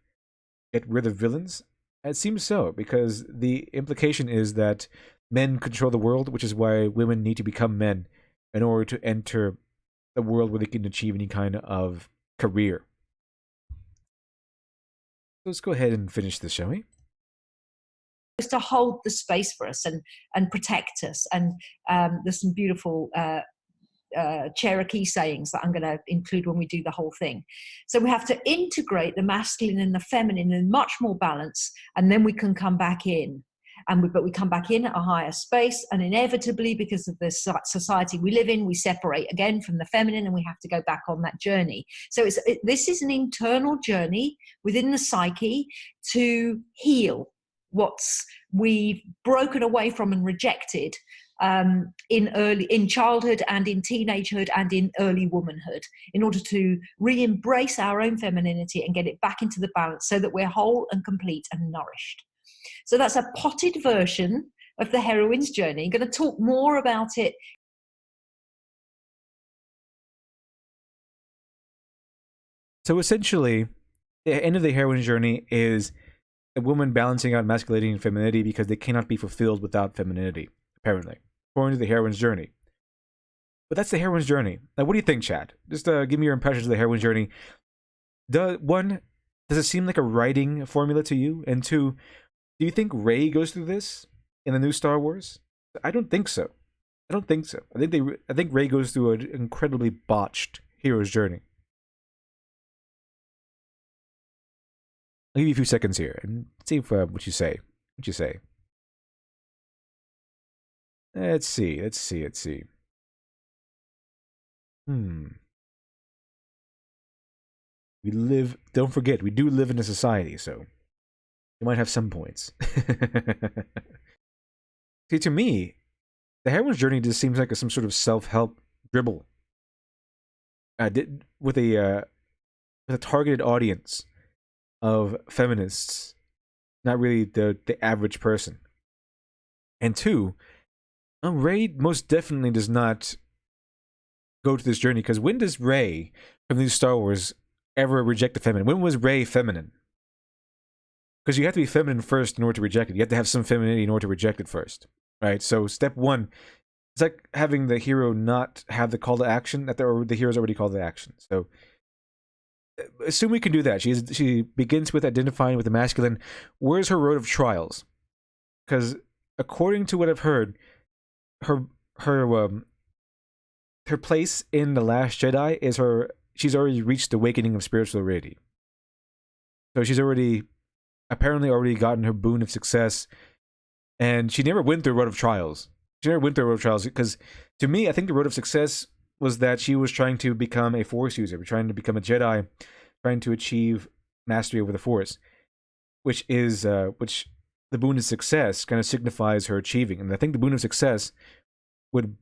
Get rid of villains? It seems so, because the implication is that men control the world, which is why women need to become men in order to enter the world where they can achieve any kind of career. Let's go ahead and finish this, shall we? To hold the space for us and protect us. And there's some beautiful Cherokee sayings that I'm going to include when we do the whole thing. So we have to integrate the masculine and the feminine in much more balance, and then we can come back in. But we come back in at a higher space, and inevitably, because of the society we live in, we separate again from the feminine, and we have to go back on that journey. So this is an internal journey within the psyche to heal what we've broken away from and rejected in childhood and in teenagehood and in early womanhood, in order to re-embrace our own femininity and get it back into the balance so that we're whole and complete and nourished. So that's a potted version of the heroine's journey. I'm going to talk more about it. So essentially, the end of the heroine's journey is a woman balancing out masculinity and femininity because they cannot be fulfilled without femininity, apparently, according to the heroine's journey. But that's the heroine's journey. Now, what do you think, Chad? Just give me your impressions of the heroine's journey. Does it seem like a writing formula to you? And two, do you think Rey goes through this in the new Star Wars? I don't think so. I think Rey goes through an incredibly botched hero's journey. I'll give you a few seconds here and see if, what you say. Let's see. Don't forget, we do live in a society, so you might have some points. See, to me, the heroine's journey just seems like some sort of self-help dribble. With a targeted audience of feminists, not really the average person. And two, Rey most definitely does not go to this journey, because when does Rey from these Star Wars ever reject the feminine? When was Rey feminine? because you have to be feminine first in order to reject it. You have to have some femininity in order to reject it first, right? So step one, it's like having the hero not have the call to action that the hero's already called to action. So assume we can do that. She begins with identifying with the masculine. Where's her road of trials? Because according to what I've heard, her her her place in the Last Jedi is she's already reached the awakening of spiritual aridity. So she's apparently already gotten her boon of success, and she never went through a road of trials. She never went through a road of trials because, to me, I think the road of success was that she was trying to become a Force user, trying to become a Jedi, trying to achieve mastery over the Force, which the boon of success kind of signifies her achieving. And I think the boon of success would,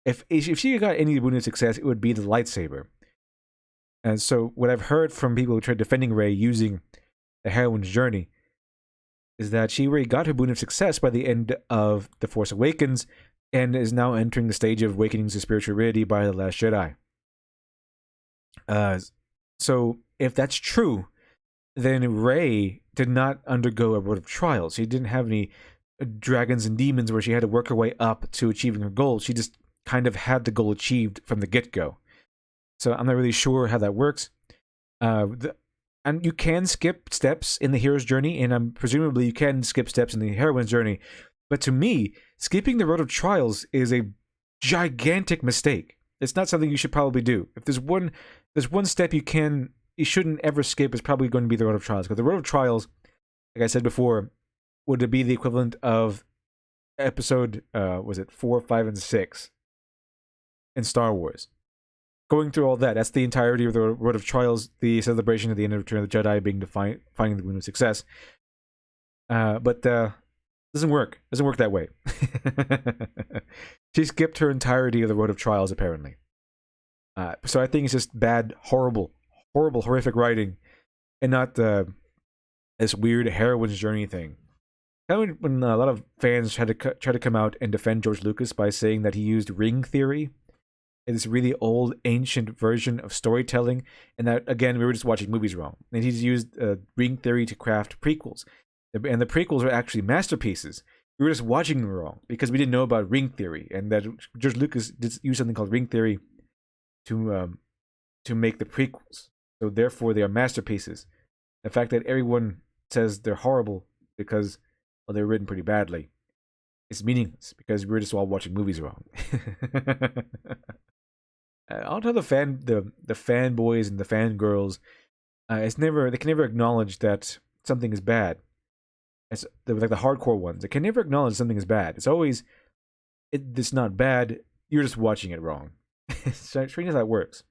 if she got any boon of success, it would be the lightsaber. And so what I've heard from people who tried defending Rey using the heroine's journey is that she already got her boon of success by the end of The Force Awakens and is now entering the stage of awakening to spiritual aridity by The Last Jedi. So if that's true, then Rey did not undergo a road of trials. She didn't have any dragons and demons where she had to work her way up to achieving her goal. She just kind of had the goal achieved from the get-go. So I'm not really sure how that works. And you can skip steps in the hero's journey, and presumably you can skip steps in the heroine's journey. But to me, skipping the road of trials is a gigantic mistake. It's not something you should probably do. If there's one step you shouldn't ever skip, is probably going to be the road of trials. Because the road of trials, like I said before, would be the equivalent of episode, was it 4, 5, and 6 in Star Wars. Going through all that, that's the entirety of the road of trials, the celebration at the end of Return of the Jedi being finding the boon of success. But doesn't work. Doesn't work that way. She skipped her entirety of the road of trials, apparently. So I think it's just bad, horrible, horrific writing, and not this weird heroine's journey thing. When a lot of fans try to come out and defend George Lucas by saying that he used ring theory, this really old, ancient version of storytelling, and that, again, we were just watching movies wrong. And he's used ring theory to craft prequels. And the prequels are actually masterpieces. We were just watching them wrong because we didn't know about ring theory, and that George Lucas did use something called ring theory to make the prequels. So therefore, they are masterpieces. The fact that everyone says they're horrible because, well, they're written pretty badly, is meaningless because we're just all watching movies wrong. I'll tell the fanboys and the fangirls, they can never acknowledge that something is bad. It's like the hardcore ones. They can never acknowledge something is bad. It's always, it's not bad. You're just watching it wrong. Strange how that works.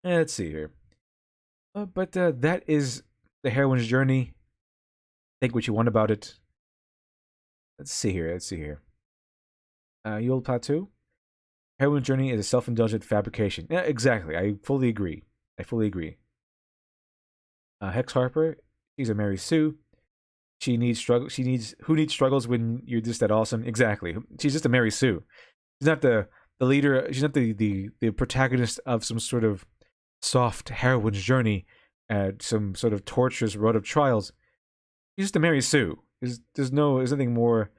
Let's see here. But that is the heroine's journey. Think what you want about it. Let's see here. Yule Plateau. Heroine's journey is a self-indulgent fabrication. Yeah, exactly. I fully agree. Hex Harper. She's a Mary Sue. Who needs struggles when you're just that awesome? Exactly. She's just a Mary Sue. She's not the leader. She's not the protagonist of some sort of soft heroine's journey, some sort of torturous road of trials. She's just a Mary Sue. There's nothing more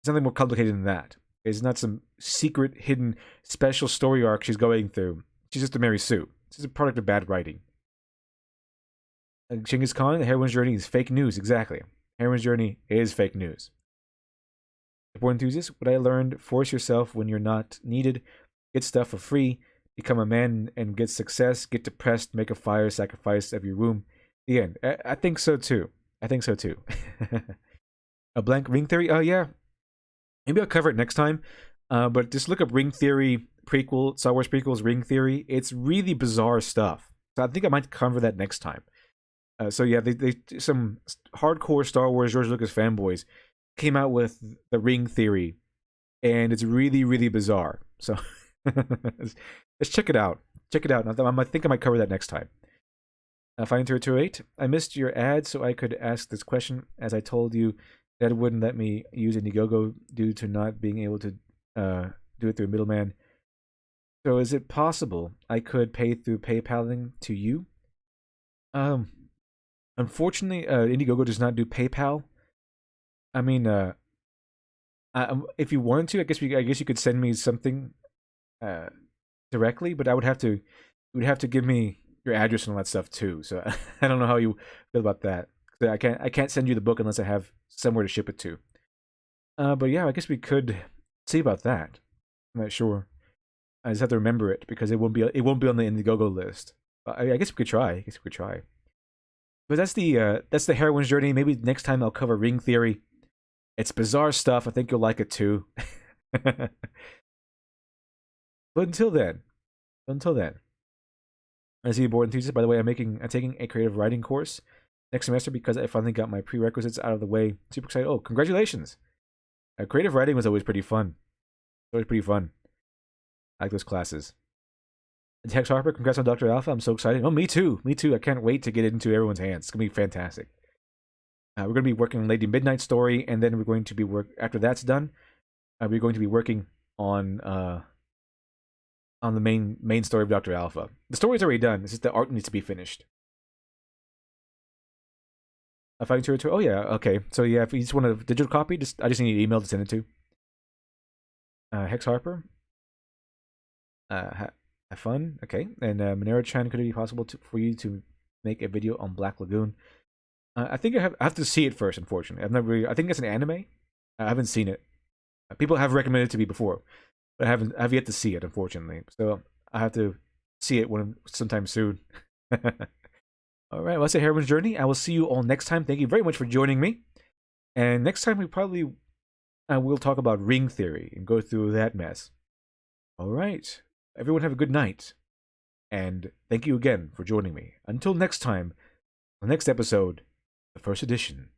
complicated than that. It's not some secret, hidden, special story arc she's going through. She's just a Mary Sue. She's a product of bad writing. Genghis Khan, the heroine's journey is fake news. Exactly. Heroine's journey is fake news. For enthusiasts, what I learned: force yourself when you're not needed. Get stuff for free. Become a man and get success. Get depressed. Make a fire. Sacrifice of your womb. The end. I think so too. A blank ring theory? Oh, yeah. Maybe I'll cover it next time. But just look up ring theory prequel, Star Wars prequels, ring theory. It's really bizarre stuff. So I think I might cover that next time. So yeah, they some hardcore Star Wars George Lucas fanboys came out with the ring theory, and it's really, really bizarre. So let's check it out. I think I might cover that next time. Find208. I missed your ad, so I could ask this question. As I told you, Dad wouldn't let me use Indiegogo due to not being able to do it through a middleman. So is it possible I could pay through PayPaling to you? Unfortunately, Indiegogo does not do PayPal. I mean, if you wanted to, I guess you could send me something uh, directly, but you would have to give me your address and all that stuff too. So I don't know how you feel about that. I can't send you the book unless I have somewhere to ship it to. But yeah, I guess we could see about that. I'm not sure. I just have to remember it because it won't be on the Indiegogo list. I guess we could try. I guess we could try. But that's the heroine's journey. Maybe next time I'll cover ring theory. It's bizarre stuff. I think you'll like it too. But until then, as a board enthusiast, by the way, I'm taking a creative writing course next semester because I finally got my prerequisites out of the way. Super excited! Oh, congratulations! Creative writing was always pretty fun. Always pretty fun. I like those classes. And Hex Harper, congrats on Dr. Alpha. I'm so excited. Oh, me too. Me too. I can't wait to get it into everyone's hands. It's gonna be fantastic. We're going to be working on Lady Midnight story, and then we're going to be after that's done. We're going to be working on the main story of Dr. Alpha. The story's already done. It's just the art needs to be finished. Fighting Territory. Oh yeah, okay. So yeah, if you just want a digital copy, I just need an email to send it to. Hex Harper. Have fun. Okay. And Monero-chan, could it be possible for you to make a video on Black Lagoon? I think I have to see it first. Unfortunately, I've never. I think it's an anime. I haven't seen it. People have recommended it to me before, but I've yet to see it. Unfortunately, so I have to see it sometime soon. All right, well, that's a heroine's journey. I will see you all next time. Thank you very much for joining me. And next time we probably will talk about ring theory and go through that mess. All right, everyone have a good night, and thank you again for joining me. Until next time, the next episode, the first edition.